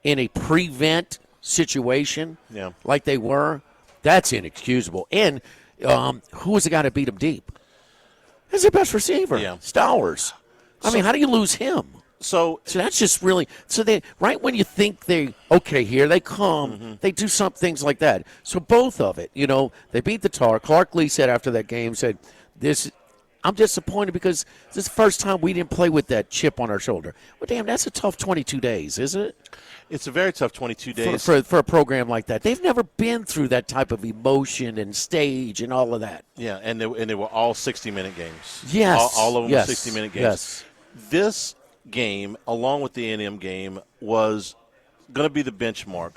in a prevent situation like they were, that's inexcusable. And who was the guy that beat him deep? That's their best receiver, Stowers. I mean, how do you lose him? So that's just really – so they right when you think here they come, they do some things like that. So both of it, they beat the Tar. Clark Lee said after that game, I'm disappointed because this is the first time we didn't play with that chip on our shoulder. Well, damn, that's a tough 22 days, isn't it? It's a very tough 22 days. For a program like that. They've never been through that type of emotion and stage and all of that. Yeah, and they were all 60-minute games. Yes. All of them were 60-minute games. Yes. This game, along with the A&M game, was going to be the benchmark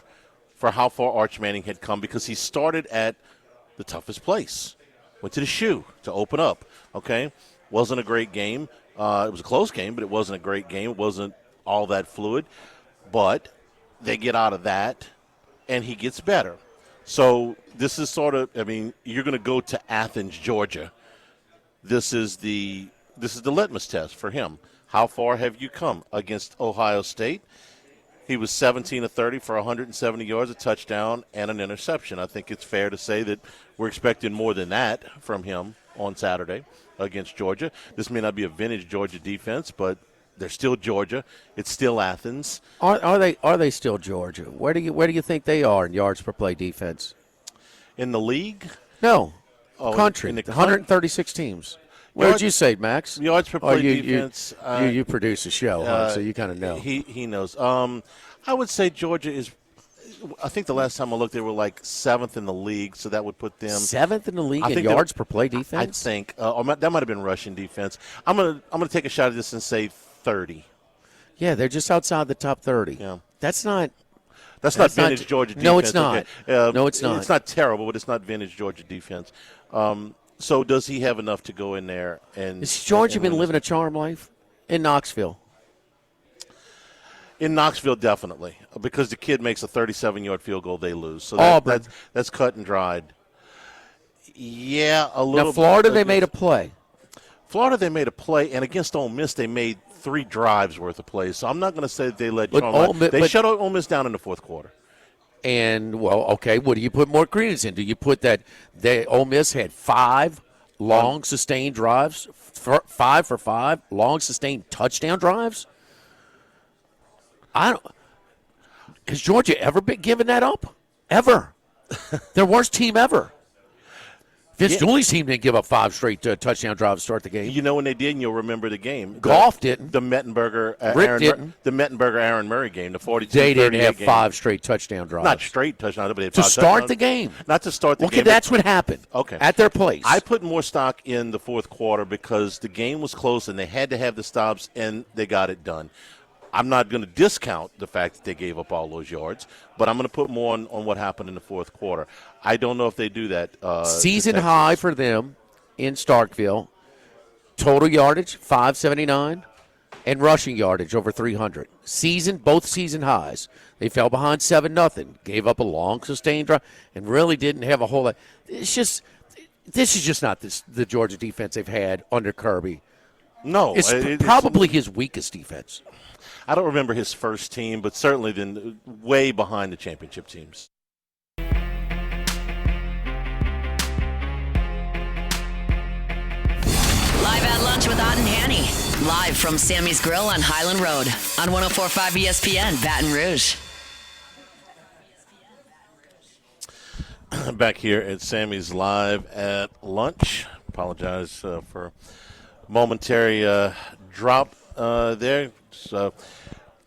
for how far Arch Manning had come because he started at the toughest place. Went to the shoe to open up, okay? Wasn't a great game. It was a close game, but it wasn't a great game. It wasn't all that fluid. But they get out of that, and he gets better. So this is sort of, you're going to go to Athens, Georgia. This is the litmus test for him. How far have you come against Ohio State? He was 17 of 30 for 170 yards, a touchdown, and an interception. I think it's fair to say that we're expecting more than that from him on Saturday against Georgia. This may not be a vintage Georgia defense, but they're still Georgia. It's still Athens. Are they still Georgia? Where do you think they are in yards per play defense? In the league? No. Country. In the 136 teams. What did you say, Max? Yards per play defense. You produce a show, so you kind of know. He knows. I would say Georgia is. I think the last time I looked, they were like 7th in the league, so that would put them 7th in the league in yards per play defense. I think, or that might have been rushing defense. I'm gonna take a shot at this and say 30. Yeah, they're just outside the top 30. Yeah, that's not vintage Georgia defense. No, it's not. Okay. No, it's not. It's not terrible, but it's not vintage Georgia defense. So does he have enough to go in there? And has Georgia been living a charm life in Knoxville? In Knoxville, definitely, because the kid makes a 37-yard field goal, they lose. So that's cut and dried. Yeah, a little. Now, Florida, they made a play. Florida, they made a play, and against Ole Miss, they made 3 drives worth of plays. So I'm not going to say that they let charm. They shut Ole Miss down in the fourth quarter. And, okay, what do you put more credence in? Do you put that Ole Miss had 5 long, sustained drives, 5 for 5, long, sustained touchdown drives? Has Georgia ever been given that up? Ever. Their worst team ever. Vince Dooley's team didn't give up 5 straight touchdown drives to start the game. You know when they did, and you'll remember the game. Goff didn't. The Mettenberger, Rick didn't. The Mettenberger Aaron Murray game, the 42-38 They didn't have game. 5 straight touchdown drives. Not straight touchdowns, but they had to 5 start touchdowns. the game. Not to start the game. Okay, that's what happened. Okay. At their place. I put more stock in the fourth quarter because the game was close and they had to have the stops and they got it done. I'm not going to discount the fact that they gave up all those yards, but I'm going to put more on what happened in the fourth quarter. I don't know if they do that. Season high for them in Starkville. Total yardage, 579, and rushing yardage over 300. Both season highs. They fell behind 7-0, gave up a long sustained drive, and really didn't have a whole lot. This is just not the Georgia defense they've had under Kirby. No. It's probably his weakest defense. I don't remember his first team, but certainly then way behind the championship teams. Live at lunch with Ott and Hanny. Live from Sammy's Grill on Highland Road on 104.5 ESPN, Baton Rouge. Back here at Sammy's Live at lunch. Apologize for momentary drop there. So,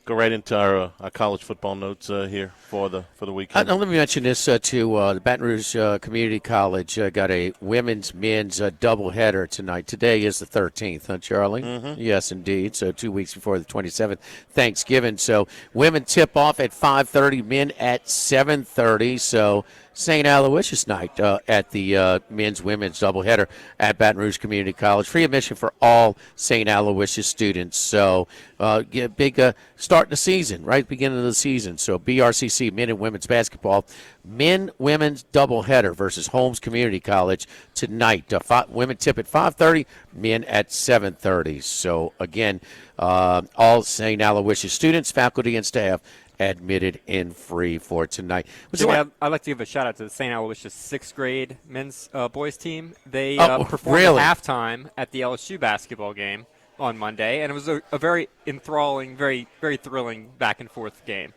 go right into our college football notes here for the weekend. Let me mention this to the Baton Rouge Community College. Got a women's men's doubleheader tonight. Today is the 13th, huh, Charlie? Mm-hmm. Yes, indeed. So 2 weeks before the 27th, Thanksgiving. So women tip off at 5:30, men at 7:30. So St. Aloysius night at the men's women's doubleheader at Baton Rouge Community College. Free admission for all St. Aloysius students. So get a big start in the season, right? Beginning of the season. So BRCC men and women's basketball, women's doubleheader versus Holmes Community College tonight. Women tip at 5:30, men at 7:30. So again, all St. Aloysius students, faculty, and staff admitted in free for tonight. Jimmy, I'd like to give a shout out to the St. Aloysius 6th grade men's boys team. They performed at halftime at the LSU basketball game on Monday, and it was a very enthralling, very, very thrilling back and forth game.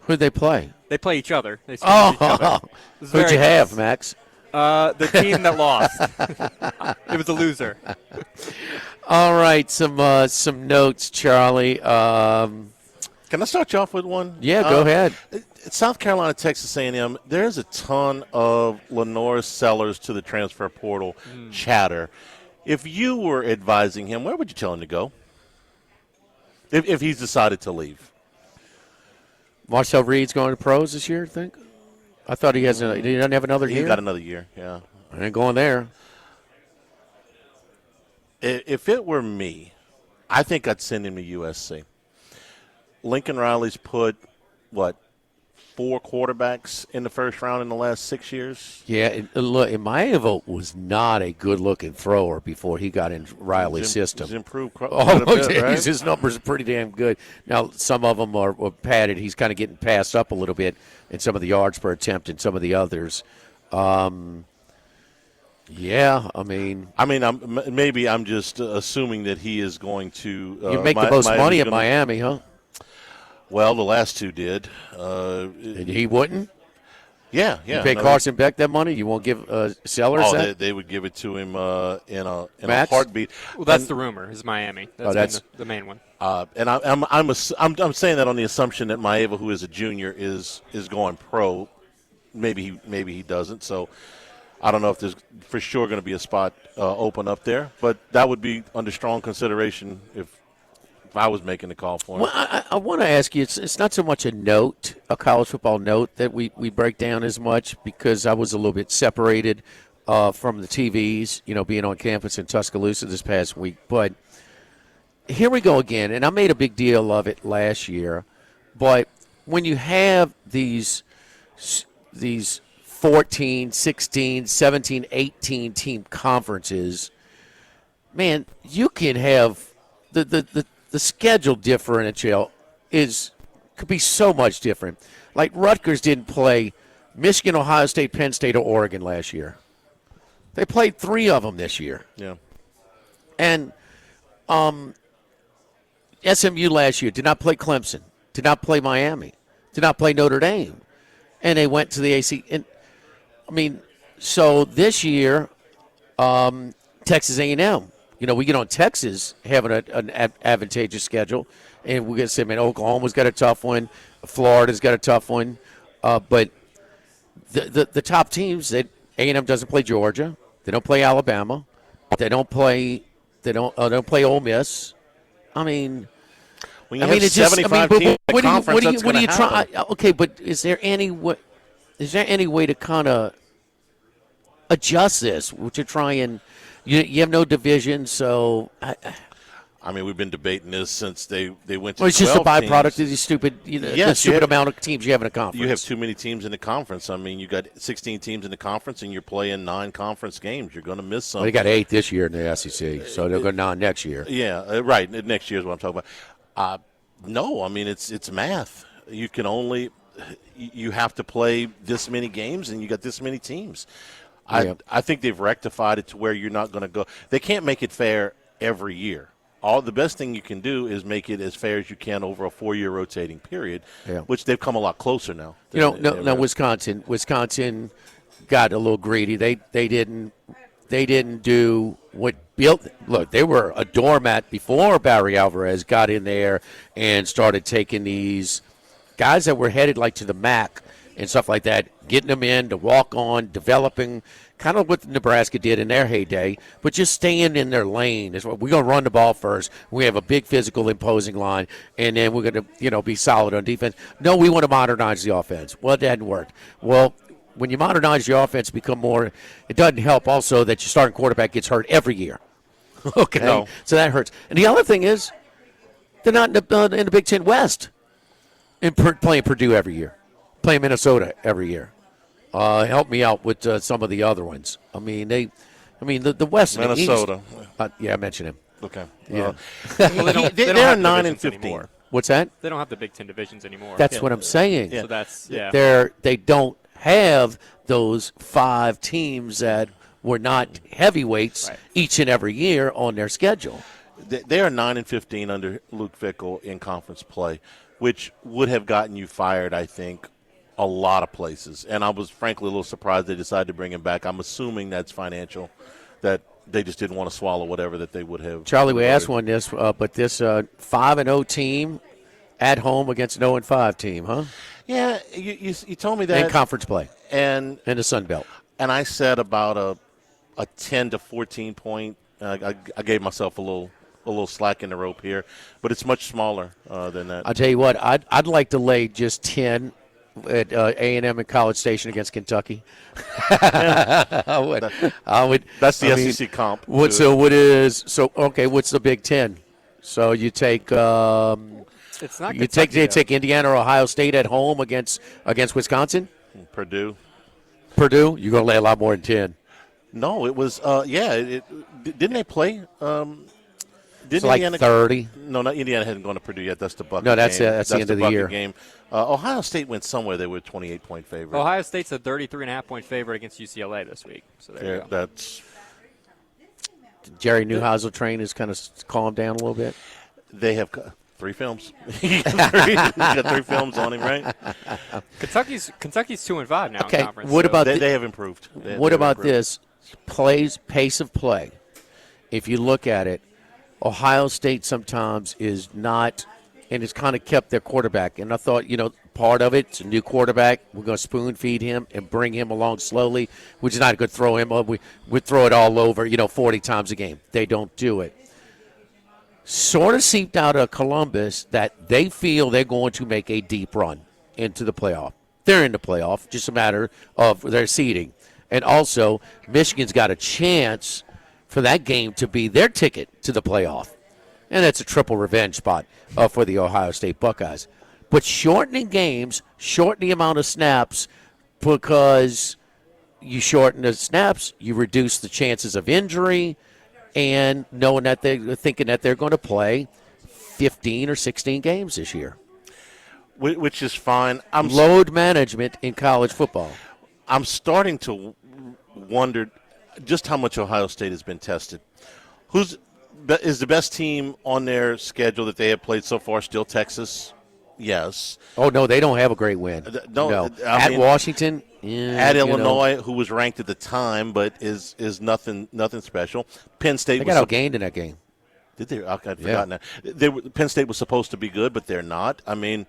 Who'd they play? They play each other. They each other. Who'd you have, Max? The team that lost. It was a loser. All right, some notes, Charlie. Can I start you off with one? Yeah, go ahead. South Carolina, Texas A&M, there's a ton of Lenore Sellers to the transfer portal chatter. If you were advising him, where would you tell him to go? If he's decided to leave. Marcel Reed's going to pros this year, I think? I thought he doesn't have another year? He's got another year, yeah. I ain't going there. If it were me, I think I'd send him to USC. Lincoln Riley's put, 4 quarterbacks in the first round in the last 6 years? Yeah, look, Maeva was not a good-looking thrower before he got in Riley's system. He's improved right? His numbers are pretty damn good. Now, some of them are padded. He's kind of getting passed up a little bit in some of the yards per attempt and some of the others. Yeah, I'm just assuming that he is going to. You make the most money in Miami, huh? Well, the last two did. And he wouldn't? Yeah. You pay Carson Beck that money? You won't give Sellers that? They would give it to him in a heartbeat. Well, that's the rumor. Is Miami? That's the main one. And I'm saying that on the assumption that Maeva, who is a junior, is going pro. Maybe he doesn't. So I don't know if there's for sure going to be a spot open up there, but that would be under strong consideration if I was making the call for him. Well, I want to ask you, it's not so much a college football note that we break down as much, because I was a little bit separated from the TVs, being on campus in Tuscaloosa this past week. But here we go again, and I made a big deal of it last year. But when you have these 14, 16, 17, 18 team conferences, man, you can have the schedule differential could be so much different. Like Rutgers didn't play Michigan, Ohio State, Penn State, or Oregon last year. They played 3 of them this year. Yeah. And SMU last year did not play Clemson, did not play Miami, did not play Notre Dame, and they went to the AC. And so this year, Texas A&M. We get on Texas having an advantageous schedule, and we're going to say, man, Oklahoma's got a tough one, Florida's got a tough one, but the top teams, A&M doesn't play Georgia, they don't play Alabama, they don't play Ole Miss. When you have 75 teams in the conference, that's going to happen. Okay, but is there any way to kind of adjust this? Would you try and you have no division, so we've been debating this since they went to 12 it's just a byproduct teams. of these stupid, amount of teams you have in a conference. You have too many teams in the conference. You got 16 teams in the conference, and you're playing 9 conference games. You're going to miss some. Well, they got 8 this year in the SEC, so they'll go 9 next year. Yeah, right. Next year is what I'm talking about. No, it's math. You have to play this many games, and you got this many teams. I think they've rectified it to where you're not going to go. They can't make it fair every year. The best thing you can do is make it as fair as you can over a 4-year rotating period, which they've come a lot closer now. Wisconsin got a little greedy. They didn't do what built – look, they were a doormat before Barry Alvarez got in there and started taking these guys that were headed like to the MAC and stuff like that, getting them in to walk on, developing kind of what Nebraska did in their heyday, but just staying in their lane. We're going to run the ball first. We have a big physical imposing line, and then we're going to be solid on defense. No, we want to modernize the offense. Well, it hadn't worked. Well, when you modernize your offense, become more, it doesn't help also that your starting quarterback gets hurt every year. Okay? No. So that hurts. And the other thing is they're not in the Big Ten West and playing Purdue every year, playing Minnesota every year. Help me out with some of the other ones. I mean, the West. Minnesota. Yeah, I mentioned him. Okay. Yeah. They're 9-15. What's that? They don't have the Big Ten divisions anymore. That's what I'm saying. So that's They don't have those 5 teams that were not heavyweights each and every year on their schedule. They are 9-15 under Luke Fickell in conference play, which would have gotten you fired, I think, a lot of places. And I was frankly a little surprised they decided to bring him back. I'm assuming that's financial, that they just didn't want to swallow whatever that they would have. Charlie, we asked one this, but this 5-0 team at home against an 0-5 team, huh? Yeah, you told me that. In conference play. And in the Sun Belt. And I said about a 10 to 14 point. I gave myself a little slack in the rope here, but it's much smaller than that. I'll tell you what, I'd like to lay just 10 at A&M in College Station against Kentucky. I would. That's the SEC comp. What's the Big Ten? So you take it's not take Indiana or Ohio State at home against Wisconsin. Purdue. You're going to lay a lot more than 10. No, it was didn't they play? It's like Indiana, 30. No, not Indiana hadn't gone to Purdue yet. That's the bucket. No, that's game. That's the end of the year. Game. Ohio State went somewhere. They were 28-point favorite. Ohio State's a 33.5-point favorite against UCLA this week. So there you go. That's Jerry Neuheisel train has kind of calmed down a little bit. They have 3 films. He's got 3 films on him, right? Kentucky's 2-5 now. Okay. In conference, what about they have improved? What about this? Pace of play. If you look at it, Ohio State sometimes is not, and it's kind of kept their quarterback. And I thought, part of it's a new quarterback. We're going to spoon feed him and bring him along slowly, which is not good. Throw him up. We throw it all over, 40 times a game. They don't do it. Sort of seeped out of Columbus that they feel they're going to make a deep run into the playoff. They're in the playoff, just a matter of their seeding. And also, Michigan's got a chance for that game to be their ticket to the playoff. And that's a triple revenge spot for the Ohio State Buckeyes. But shortening games, shorten the amount of snaps, because you shorten the snaps, you reduce the chances of injury, and knowing that they're thinking that they're going to play 15 or 16 games this year. Which is fine. Load management in college football. I'm starting to wonder just how much Ohio State has been tested. Is the best team on their schedule that they have played so far still Texas? Yes. Oh, no, they don't have a great win. No. At Washington. At Illinois, who was ranked at the time, but is nothing special. Penn State. They got outgained in that game. Did they? I'd forgotten that. Penn State was supposed to be good, but they're not. I mean,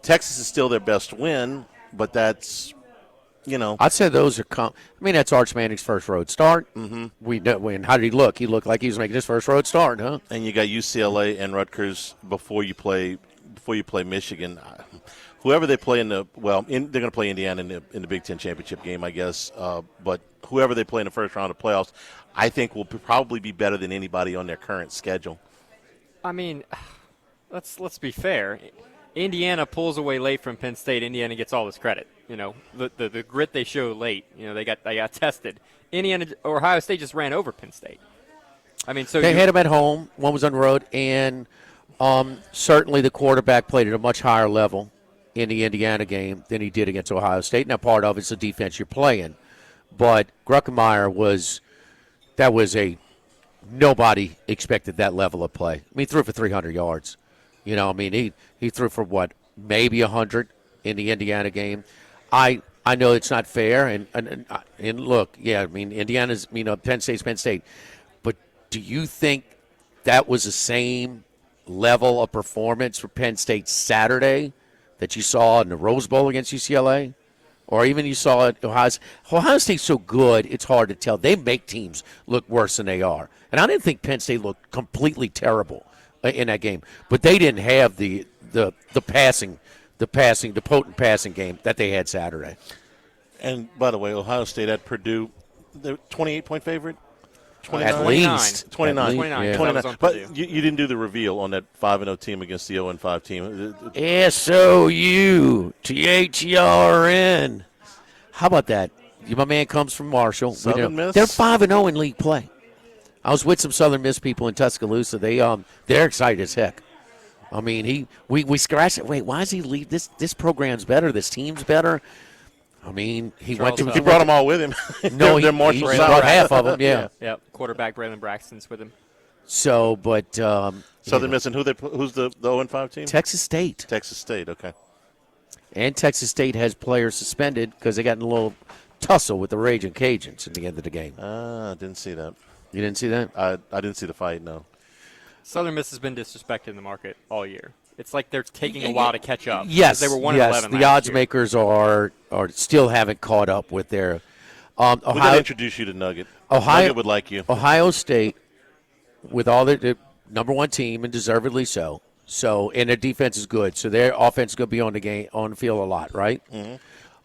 Texas is still their best win, but that's. I'd say those are. That's Arch Manning's first road start. Mm-hmm. We know. And how did he look? He looked like he was making his first road start, huh? And you got UCLA and Rutgers before you play Michigan. Whoever they play they're going to play Indiana in the Big Ten championship game, I guess. But whoever they play in the first round of playoffs, I think will probably be better than anybody on their current schedule. I mean, let's be fair. Indiana pulls away late from Penn State. Indiana gets all this credit. The grit they show late. They got tested. Ohio State just ran over Penn State. I mean, so they had them at home. One was on the road, and certainly the quarterback played at a much higher level in the Indiana game than he did against Ohio State. Now, part of it's the defense you're playing, but Gruckenmeyer was nobody expected that level of play. I mean, he threw for 300 yards. He threw for maybe 100 in the Indiana game. I I know it's not fair, and look, yeah, I mean, Indiana's, Penn State's Penn State. But do you think that was the same level of performance for Penn State Saturday that you saw in the Rose Bowl against UCLA? Or even you saw at Ohio State's so good, it's hard to tell. They make teams look worse than they are. And I didn't think Penn State looked completely terrible in that game. But they didn't have the potent passing game that they had Saturday. And, by the way, Ohio State at Purdue, the 28-point favorite? 29? At least. 29. 29. Yeah. 29. But you didn't do the reveal on that 5-0 team against the 0-5 team. SOUTHERN. How about that? My man comes from Marshall. Southern Miss? They're 5-0 in league play. I was with some Southern Miss people in Tuscaloosa. They're excited as heck. I mean, we scratched it. Wait, why does he leave? This program's better. This team's better. I mean, he brought them all with him. No, they're Marshall he brought half of them. Yeah. Yep. Quarterback Braylon Braxton's with him. So, but Southern Miss, and who's the 0-5 team? Texas State. Texas State. Okay. And Texas State has players suspended because they got in a little tussle with the Raging Cajuns at the end of the game. Didn't see that. You didn't see that? I didn't see the fight. No. Southern Miss has been disrespected in the market all year. It's like they're taking a while to catch up. Yes, they were 1-11 yes. The odds year. makers are still haven't caught up with their. We got to introduce you to Nugget. Nugget would like you. Ohio State, with all their number one team and deservedly so. So, and their defense is good. So their offense is going to be on the field a lot, right? Mm-hmm.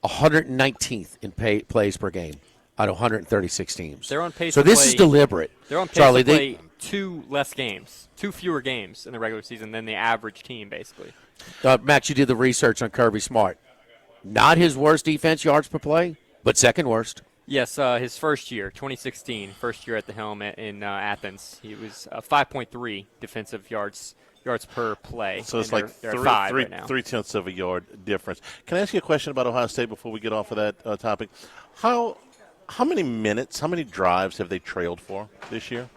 119th in plays per game out of 136 teams. They're on pace. So to this play, is deliberate. They're on pace Charlie, to play two fewer games in the regular season than the average team, basically. Max, you did the research on Kirby Smart. Not his worst defense yards per play, but second worst. Yes, his first year, 2016, first year at the helm in Athens. He was 5.3 defensive yards per play. So it's like they're 5 right now. 0.3 of a yard difference. Can I ask you a question about Ohio State before we get off of that topic? How many minutes, how many drives have they trailed for this year?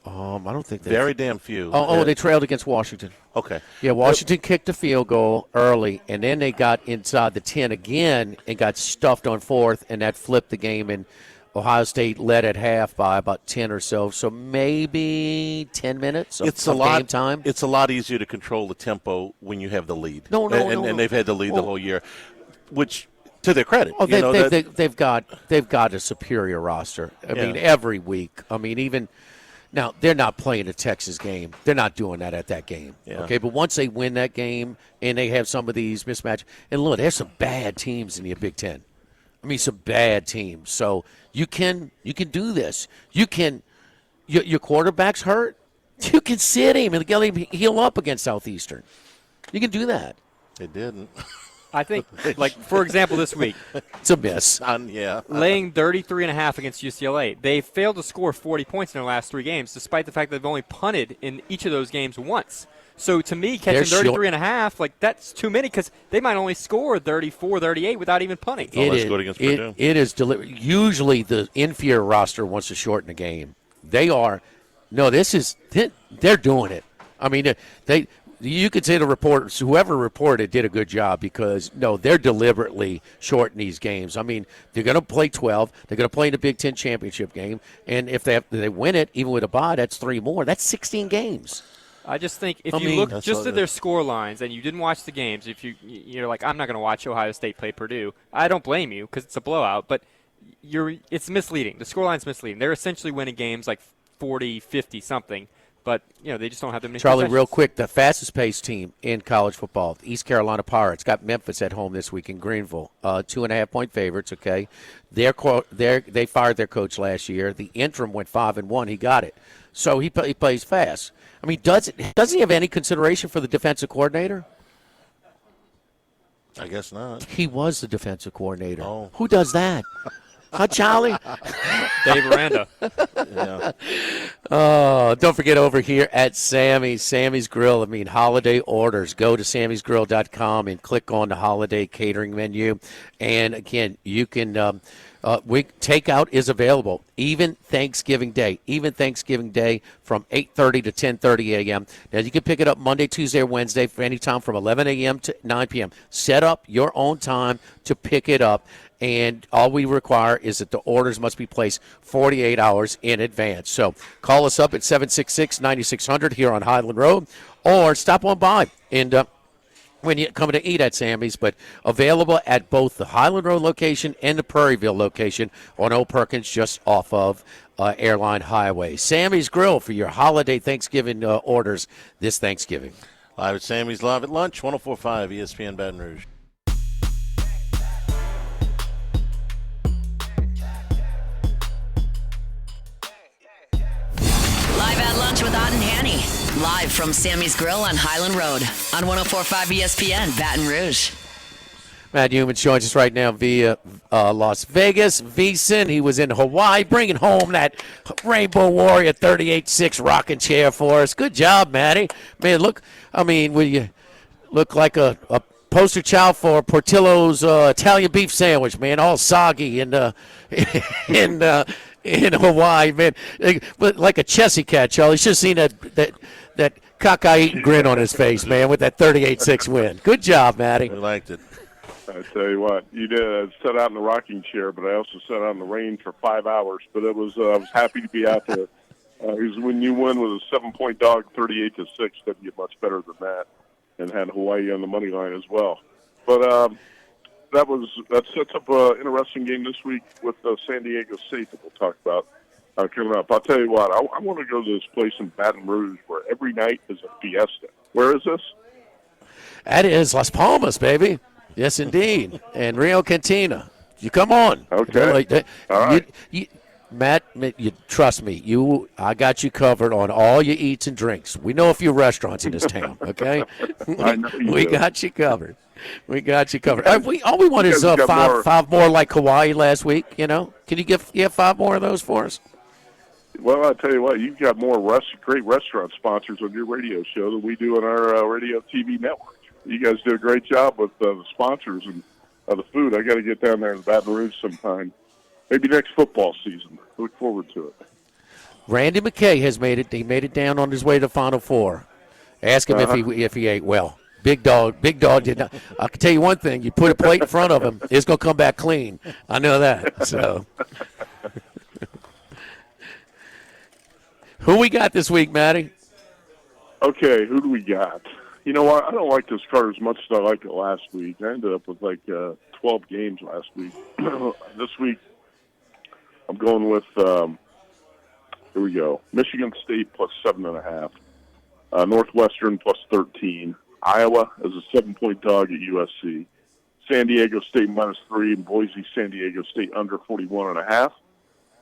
I don't think very damn few. They trailed against Washington. Okay. Yeah, Washington kicked a field goal early, and then they got inside the 10 again and got stuffed on fourth, and that flipped the game, and Ohio State led at half by about 10 or so. So maybe 10 minutes of game time. It's a lot easier to control the tempo when you have the lead. No. And they've had the lead the whole year, which to their credit. They've got a superior roster. I mean, every week. I mean, even now they're not playing a Texas game. They're not doing that at that game. Yeah. Okay, but once they win that game and they have some of these mismatches, and look, there's some bad teams in the Big Ten. I mean, some bad teams. So you can do this. You can. Your quarterback's hurt. You can sit him and let him heal up against Southeastern. You can do that. They didn't. I think, for example, this week. It's a miss. Laying 33.5 against UCLA. They failed to score 40 points in their last 3 games, despite the fact that they've only punted in each of those games once. So, to me, catching 33.5, that's too many because they might only score 34, 38 without even punting. It is deliberate. Usually the inferior roster wants to shorten the game. They're doing it. I mean, you could say the reporters, whoever reported did a good job because, they're deliberately shorting these games. I mean, they're going to play 12. They're going to play in the Big Ten championship game. And if they win it, even with a bye, that's 3 more. That's 16 games. I just think if you look just at their score lines and you didn't watch the games, if you're like, I'm not going to watch Ohio State play Purdue, I don't blame you because it's a blowout, but it's misleading. The score line's misleading. They're essentially winning games like 40, 50 something. But, they just don't have that many Charlie, possessions. real quick, the fastest-paced team in college football, the East Carolina Pirates, got Memphis at home this week in Greenville. 2.5-point favorites, okay? They fired their coach last year. The interim went 5-1. He got it. So he plays fast. I mean, doesn't he have any consideration for the defensive coordinator? I guess not. He was the defensive coordinator. Oh. Who does that? Huh, Charlie? Dave Aranda. Oh, don't forget over here at Sammy's Grill. Holiday orders. Go to sammysgrill.com and click on the holiday catering menu. And again, you can takeout is available even Thanksgiving Day. From 8:30 to 10:30 a.m. Now you can pick it up Monday, Tuesday, or Wednesday for any time from 11 a.m. to 9 p.m. Set up your own time to pick it up. And all we require is that the orders must be placed 48 hours in advance. So call us up at 766-9600 here on Highland Road, or stop on by and when you're coming to eat at Sammy's, but available at both the Highland Road location and the Prairieville location on Old Perkins, just off of Airline Highway. Sammy's Grill for your holiday Thanksgiving orders this Thanksgiving. Live at Sammy's Live at Lunch, 104.5 ESPN Baton Rouge. Live at Lunch with Ott and Hanny. Live from Sammy's Grill on Highland Road on 104.5 ESPN Baton Rouge. Matt Humans joins us right now via Las Vegas. VSiN, he was in Hawaii, bringing home that Rainbow Warrior 38.6 rocking chair for us. Good job, Matty. Man, will you look like a poster child for Portillo's Italian beef sandwich, man, all soggy and in Hawaii, man, like a Chessy cat, Charlie. You should have seen that cockeye eating grin on his face, man, with that 38.6 win. Good job, Matty. We liked it. I tell you what, you did. I sat out in the rocking chair, but I also sat out in the rain for 5 hours. But it was I was happy to be out there. Because when you win with a 7-point dog, 38-6, that you get much better than that, and had Hawaii on the money line as well. But that sets up an interesting game this week with San Diego State that we'll talk about coming up. I'll tell you what, I want to go to this place in Baton Rouge where every night is a fiesta. Where is this? That is Las Palmas, baby. Yes, indeed. And Rio Cantina. You come on. Okay. All right. Matt, you trust me. I got you covered on all your eats and drinks. We know a few restaurants in this town, okay? I know we got you covered. We got you covered. All we want is five more like Hawaii last week, you know? Can you get 5 more of those for us? Well, I tell you what, you've got more great restaurant sponsors on your radio show than we do on our radio TV network. You guys do a great job with the sponsors and the food. I got to get down there in Baton Rouge sometime. Maybe next football season. Look forward to it. Randy McKay has made it. He made it down on his way to Final Four. Ask him if he ate well. Big dog did not. I can tell you one thing: you put a plate in front of him, it's gonna come back clean. I know that. So, who we got this week, Matty? Okay, who do we got? You know what? I don't like this card as much as I liked it last week. I ended up with 12 games last week. This week, I'm going with, here we go, Michigan State plus 7.5, Northwestern plus 13, Iowa as a 7-point dog at USC, San Diego State minus 3, and Boise, San Diego State under 41.5.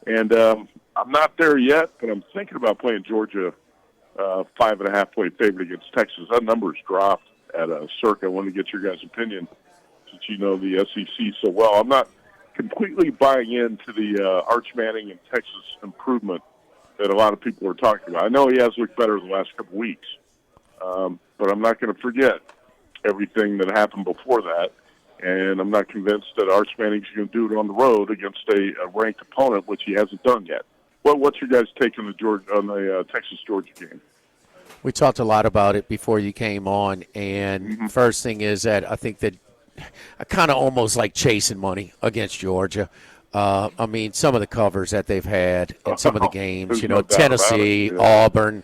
And I'm not there yet, but I'm thinking about playing Georgia 5.5-point favorite against Texas. That number's dropped at Circa. I want to get your guys' opinion since you know the SEC so well. I'm not completely buying into the Arch Manning and Texas improvement that a lot of people are talking about. I know he has looked better the last couple weeks, but I'm not going to forget everything that happened before that, and I'm not convinced that Arch Manning's going to do it on the road against a ranked opponent, which he hasn't done yet. What's your guys' take on the Texas-Georgia game? We talked a lot about it before you came on, and first thing is that I think that I kind of almost like chasing money against Georgia. I mean, some of the covers that they've had in some of the games, Tennessee, Auburn,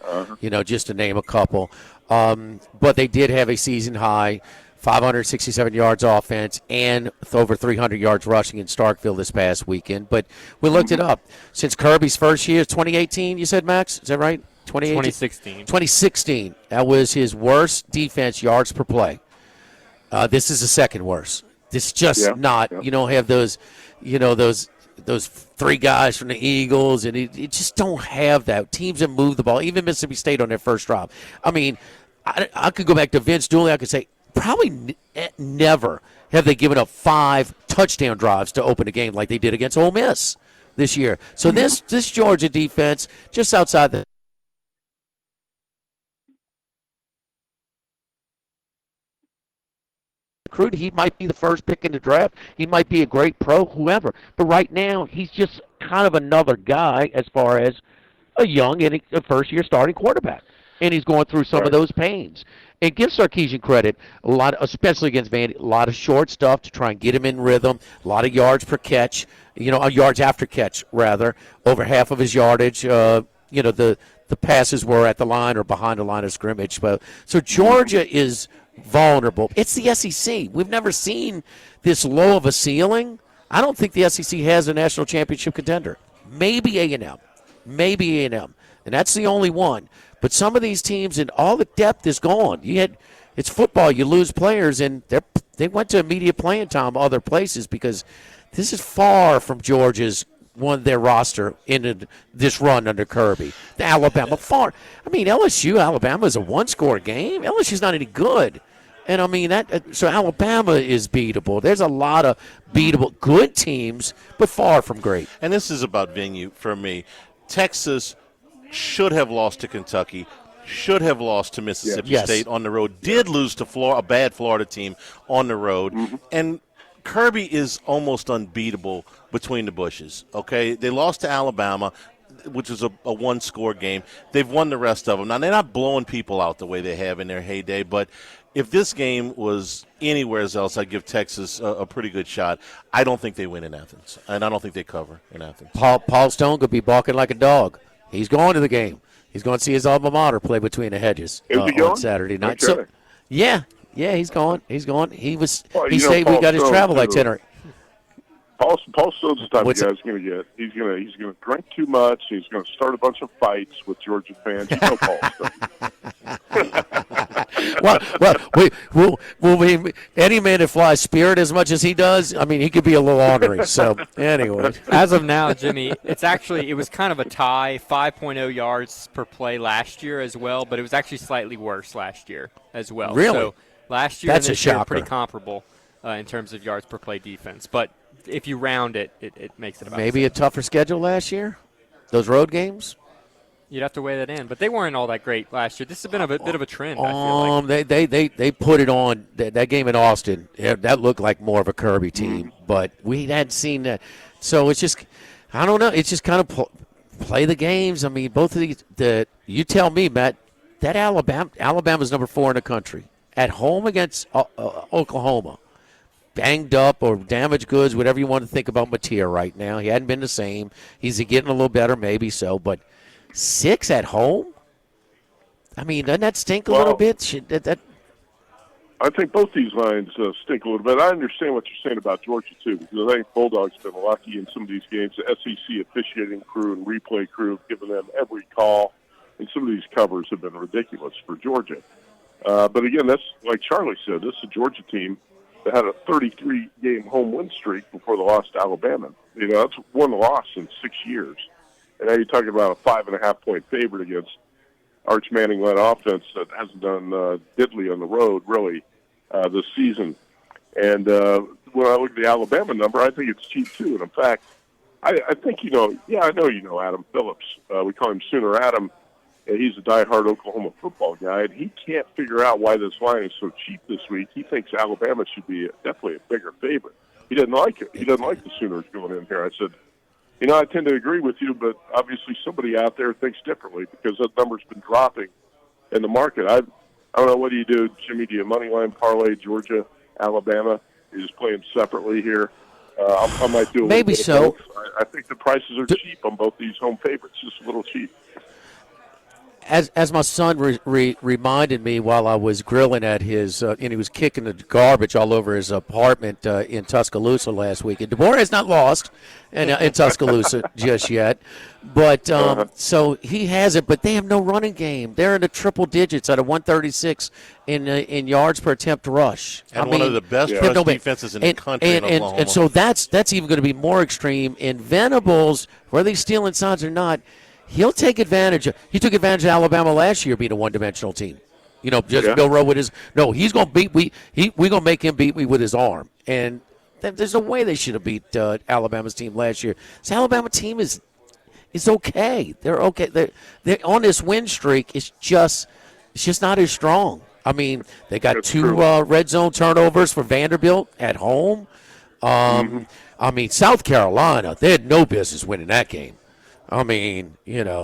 just to name a couple. But they did have a season high 567 yards offense and over 300 yards rushing in Starkville this past weekend. But we looked it up. Since Kirby's first year, 2018, you said, Max? Is that right? 2016. 2016. That was his worst defense yards per play. This is the second worst. This is just not. You don't have those, those 3 guys from the Eagles, and you just don't have that. Teams that move the ball, even Mississippi State on their first drive. I mean, I could go back to Vince Dooley. I could say, probably never have they given up 5 touchdown drives to open a game like they did against Ole Miss this year. So this Georgia defense, just outside the recruit, he might be the first pick in the draft. He might be a great pro, whoever. But right now, he's just kind of another guy as far as a young and a first-year starting quarterback. And he's going through some of those pains. And give Sarkisian credit, a lot, especially against Vandy, a lot of short stuff to try and get him in rhythm, a lot of yards per catch, yards after catch, rather. Over half of his yardage, the passes were at the line or behind the line of scrimmage. So Georgia is vulnerable. It's the SEC. We've never seen this low of a ceiling. I don't think the SEC has a national championship contender. Maybe A&M. And that's the only one. But some of these teams, and all the depth is gone. It's football. You lose players, and they went to immediate playing time other places because this is far from Georgia's their roster in this run under Kirby. The Alabama far. I mean, Alabama is a one-score game. LSU's not any good. And, I mean, so Alabama is beatable. There's a lot of beatable, good teams, but far from great. And this is about venue for me. Texas should have lost to Kentucky, should have lost to Mississippi State on the road, did lose to a bad Florida team on the road. And Kirby is almost unbeatable between the bushes, okay? They lost to Alabama, which is a one-score game. They've won the rest of them. Now, they're not blowing people out the way they have in their heyday, but if this game was anywhere else, I'd give Texas a pretty good shot. I don't think they win in Athens, and I don't think they cover in Athens. Paul Stone could be barking like a dog. He's going to the game. He's going to see his alma mater play between the hedges on Saturday night. Okay. So, he's going. He was. Well, he said we got his travel itinerary. Paul Stone's the type of guy going to get. He's going to drink too much. He's going to start a bunch of fights with Georgia fans. You know Paul Stone. Any man that flies Spirit as much as he does, I mean, he could be a little ornery. So, anyway. As of now, Jimmy, it was kind of a tie, 5.0 yards per play last year as well, but it was actually slightly worse last year as well. Really? So last year That's and this a year shocker. are pretty comparable in terms of yards per play defense. But if you round it, it makes it about Maybe a tougher schedule last year? Those road games? You'd have to weigh that in, but they weren't all that great last year. This has been a bit of a trend. I feel like. They put it on that game in Austin. That looked like more of a Kirby team, but we hadn't seen that. So it's just, I don't know. It's just kind of play the games. I mean, both of these. You tell me, Matt. That Alabama's number 4 in the country at home against Oklahoma. Banged up or damaged goods, whatever you want to think about Mateer right now. He hadn't been the same. He's getting a little better, maybe so, but 6 at home? I mean, doesn't that stink a little bit? I think both these lines stink a little bit. I understand what you're saying about Georgia, too, because I think Bulldogs have been lucky in some of these games. The SEC officiating crew and replay crew have given them every call, and some of these covers have been ridiculous for Georgia. But, again, that's like Charlie said, this is a Georgia team that had a 33-game home win streak before they lost to Alabama. That's one loss in 6 years. And now you're talking about a 5.5-point favorite against Arch Manning-led offense that hasn't done diddly on the road, really, this season. And when I look at the Alabama number, I think it's cheap, too. And, in fact, I think I know you know Adam Phillips. We call him Sooner Adam. And he's a diehard Oklahoma football guy, and he can't figure out why this line is so cheap this week. He thinks Alabama should be definitely a bigger favorite. He doesn't like it. He doesn't like the Sooners going in here. I said, I tend to agree with you, but obviously somebody out there thinks differently because that number's been dropping in the market. I don't know, what do you do, Jimmy? Do you money line parlay Georgia, Alabama? You're just playing separately here. I might do a maybe little bit so. of both. I think the prices are cheap on both these home favorites, just a little cheap. As my son reminded me while I was grilling at his, and he was kicking the garbage all over his apartment in Tuscaloosa last week. And DeBoer has not lost in Tuscaloosa just yet. But so he has it, but they have no running game. They're in the triple digits at a 136 in yards per attempt rush. And one of the best rush defenses in the country in Oklahoma. And so that's even going to be more extreme. In Venables, whether he's stealing signs or not, he'll take advantage. He took advantage of Alabama last year being a one-dimensional team. Just Milroe with his. No, he's going to beat we going to make him beat me with his arm. And there's no way they should have beat Alabama's team last year. This Alabama team is okay. They're okay. They're on this win streak. It's just not as strong. I mean, they got two red zone turnovers for Vanderbilt at home. I mean, South Carolina, they had no business winning that game. I mean,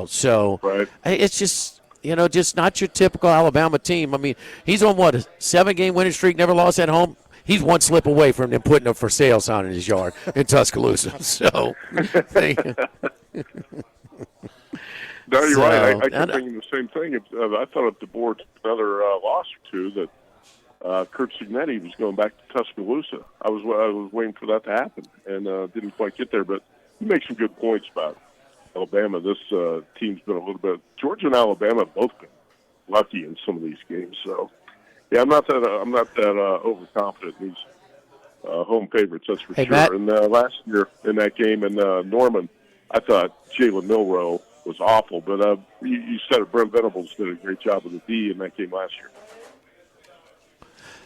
so it's just, just not your typical Alabama team. I mean, he's on what, a 7-game winning streak, never lost at home? He's one slip away from them putting a for sale sign in his yard in Tuscaloosa. So, no, you're right. I kept thinking the same thing. I thought if the board took another loss or two that Kurt Signetti was going back to Tuscaloosa. I was waiting for that to happen and didn't quite get there. But he makes some good points about Alabama. This team's been a little bit. Georgia and Alabama have both been lucky in some of these games. So, yeah, I'm not that overconfident in these home favorites. That's for sure. Matt. And last year in that game in Norman, I thought Jalen Milroe was awful. But you said it. Brent Venables did a great job with the D in that game last year.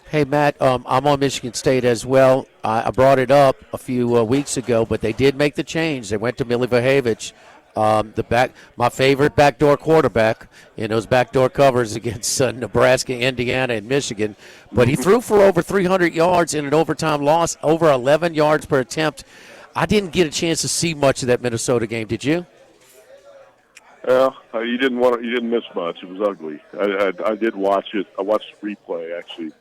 Hey, Matt, I'm on Michigan State as well. I brought it up a few weeks ago, but they did make the change. They went to Milivojevic, my favorite backdoor quarterback in those backdoor covers against Nebraska, Indiana, and Michigan. But he threw for over 300 yards in an overtime loss, over 11 yards per attempt. I didn't get a chance to see much of that Minnesota game. Did you? Well, you didn't miss much. It was ugly. I did watch it. I watched the replay actually.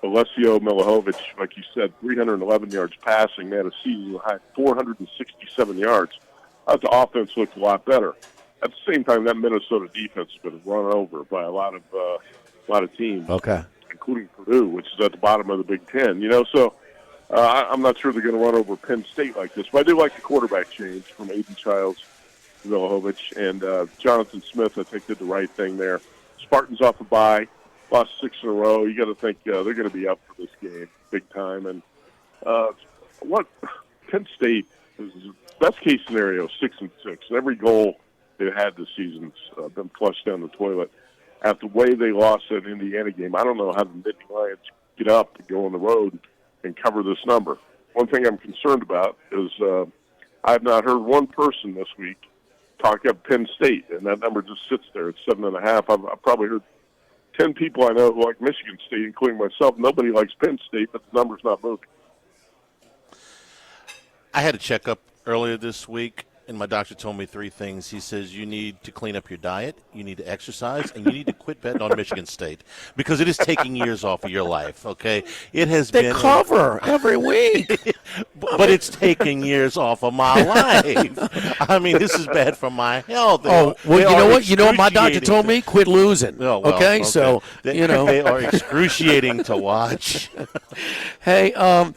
Alessio Milivojevic, like you said, 311 yards passing. They had a season high 467 yards. I thought the offense looked a lot better. At the same time, that Minnesota defense has been run over by a lot of teams, including Purdue, which is at the bottom of the Big Ten. So I'm not sure they're going to run over Penn State like this. But I do like the quarterback change from Aiden Childs to Milivojevic, and Jonathan Smith, I think, did the right thing there. Spartans off a bye. Lost 6 in a row. You got to think they're going to be up for this game big time. And what Penn State is best case scenario 6-6. Every goal they've had this season's been flushed down the toilet. After the way they lost that Indiana game, I don't know how the Nittany Lions get up to go on the road and cover this number. One thing I'm concerned about is I have not heard one person this week talk up Penn State, and that number just sits there at 7.5. I've probably heard 10 people I know who like Michigan State, including myself. Nobody likes Penn State, but the number's not moving. I had a checkup earlier this week, and my doctor told me 3 things. He says you need to clean up your diet, you need to exercise, and you need to quit betting on Michigan State because it is taking years off of your life, okay? It has they been cover every week. but it's taking years off of my life. I mean, this is bad for my health. Well, you know what my doctor told me? Quit losing. Oh, well, okay, so, they are excruciating to watch. Hey, I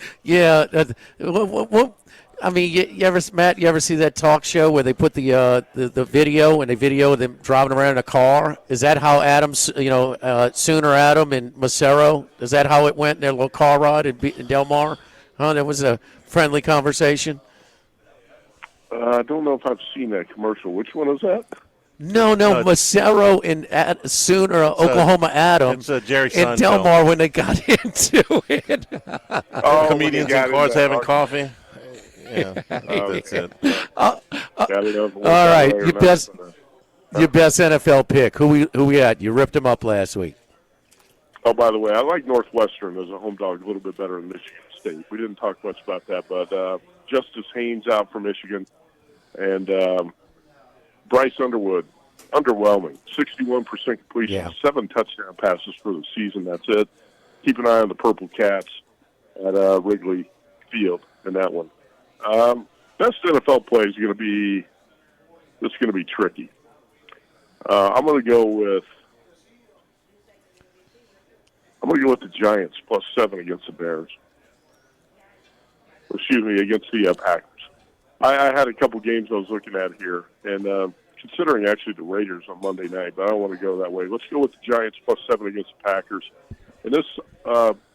mean, you ever see that talk show where they put the video and they video them driving around in a car? Is that how Adams, Sooner Adam and Macero, is that how it went in their little car ride in Del Mar? That was a friendly conversation. I don't know if I've seen that commercial. Which one is that? No, Macero and Sooner, Oklahoma Adam, it's Jerry in Del Mar when they got into it. Comedians in cars having coffee. Yeah, that's it. All right, your best NFL pick. Who we at? You ripped him up last week. Oh, by the way, I like Northwestern as a home dog a little bit better than Michigan State. We didn't talk much about that, but Justice Haynes out for Michigan, and Bryce Underwood, underwhelming, 61% completion, 7 touchdown passes for the season. That's it. Keep an eye on the Purple Cats at Wrigley Field in that one. Best NFL play is going to be tricky. I'm going to go with the Giants +7 against the Bears. Against the Packers. I had a couple games I was looking at here, and considering actually the Raiders on Monday night, but I don't want to go that way. Let's go with the Giants +7 against the Packers. And this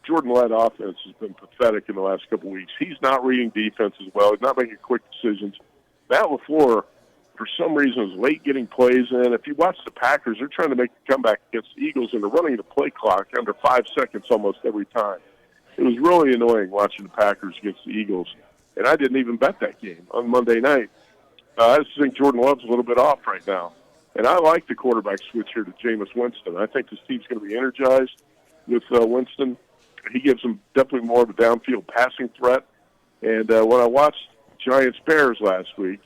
Jordan-led offense has been pathetic in the last couple of weeks. He's not reading defense as well. He's not making quick decisions. Matt LaFleur for some reason, was late getting plays in. If you watch the Packers, they're trying to make a comeback against the Eagles, and they're running the play clock under 5 seconds almost every time. It was really annoying watching the Packers against the Eagles, and I didn't even bet that game on Monday night. I just think Jordan Love's a little bit off right now, and I like the quarterback switch here to Jameis Winston. I think this team's going to be energized with Winston. He gives them definitely more of a downfield passing threat, and when I watched Giants-Bears last week,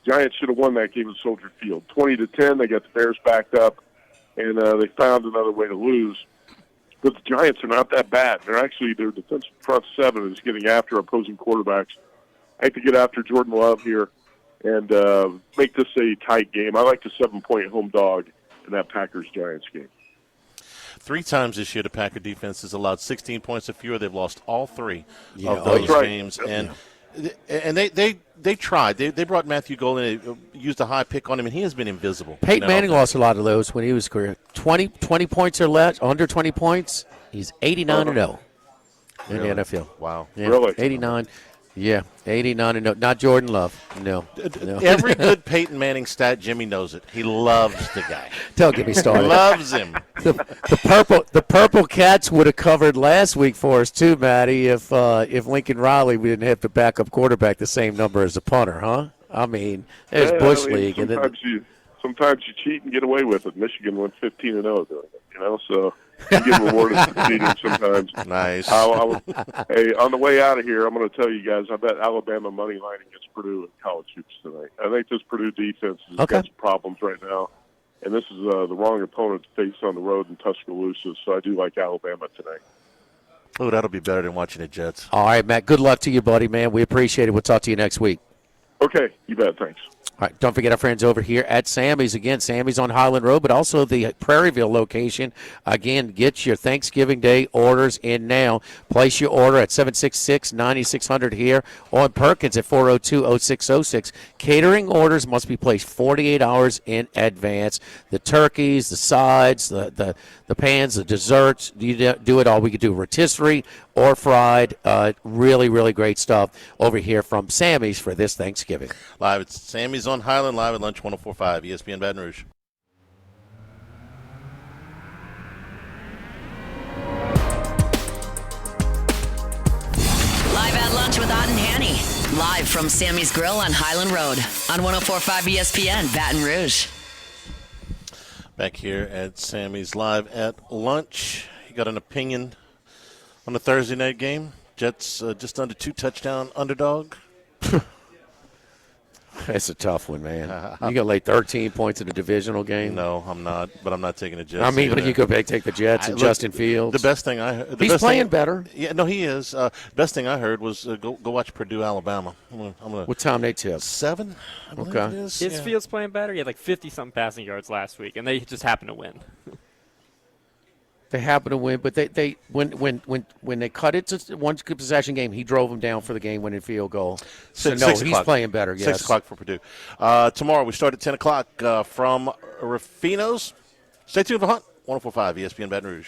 Giants should have won that game at Soldier Field. 20-10, they got the Bears backed up, and they found another way to lose. But the Giants are not that bad. Their defensive front seven is getting after opposing quarterbacks. I like to get after Jordan Love here and make this a tight game. I like the 7-point home dog in that Packers-Giants game. 3 times this year, the Packer defense has allowed 16 points or fewer. They've lost all 3 of those games. And they tried. They brought Matthew Golden, used a high pick on him, and he has been invisible. Peyton Manning lost a lot of those when he was career. 20 points or less, under 20 points, he's 89-0 in the NFL. Wow. Yeah, really? 89. Yeah, 89-0. Not Jordan Love. No. Every good Peyton Manning stat, Jimmy knows it. He loves the guy. Don't get me started. Loves him. The purple Cats would have covered last week for us too, Matty, if Lincoln Riley we didn't have to back up quarterback the same number as the punter, huh? I mean, there's Bush League. Sometimes you cheat and get away with it. Michigan went 15-0 doing it, so you get rewarded for cheating sometimes. Nice. Hey, on the way out of here, I'm going to tell you guys, I bet Alabama money line against Purdue in college hoops tonight. I think this Purdue defense has got some problems right now, and this is the wrong opponent to face on the road in Tuscaloosa, so I do like Alabama tonight. Oh, that'll be better than watching the Jets. All right, Matt, good luck to you, buddy, man. We appreciate it. We'll talk to you next week. Okay, you bet. Thanks. All right, don't forget our friends over here at Sammy's. Again, Sammy's on Highland Road, but also the Prairieville location. Again, get your Thanksgiving Day orders in now. Place your order at 766-9600 here or in Perkins at 402-0606. Catering orders must be placed 48 hours in advance. The turkeys, the sides, the pans, the desserts, you do it all. We could do rotisserie or fried. Really, really great stuff over here from Sammy's for this Thanksgiving. Live at Sammy's on Highland, live at Lunch 104.5, ESPN Baton Rouge. Live at Lunch with Ott and Hanny. Live from Sammy's Grill on Highland Road on 104.5 ESPN Baton Rouge. Back here at Sammy's live at lunch. You got an opinion on the Thursday night game? Jets just under 2-touchdown underdog. That's a tough one, man. You got to lay 13 points in a divisional game? No, I'm not. But I'm not taking the Jets. I mean, but you could take the Jets and Justin Fields. The best thing I heard. He's playing better. Yeah, no, he is. Best thing I heard was go watch Purdue, Alabama. I'm gonna, what time they tip? 7. Okay. Is Fields playing better? He had like 50-something passing yards last week, and they just happened to win. They happen to win, but they when they cut it to one possession game, he drove them down for the game-winning field goal. So no, he's playing better. Yes. 6 o'clock for Purdue. Tomorrow we start at 10 o'clock from Rufino's. Stay tuned for Hunt 104.5 ESPN Baton Rouge.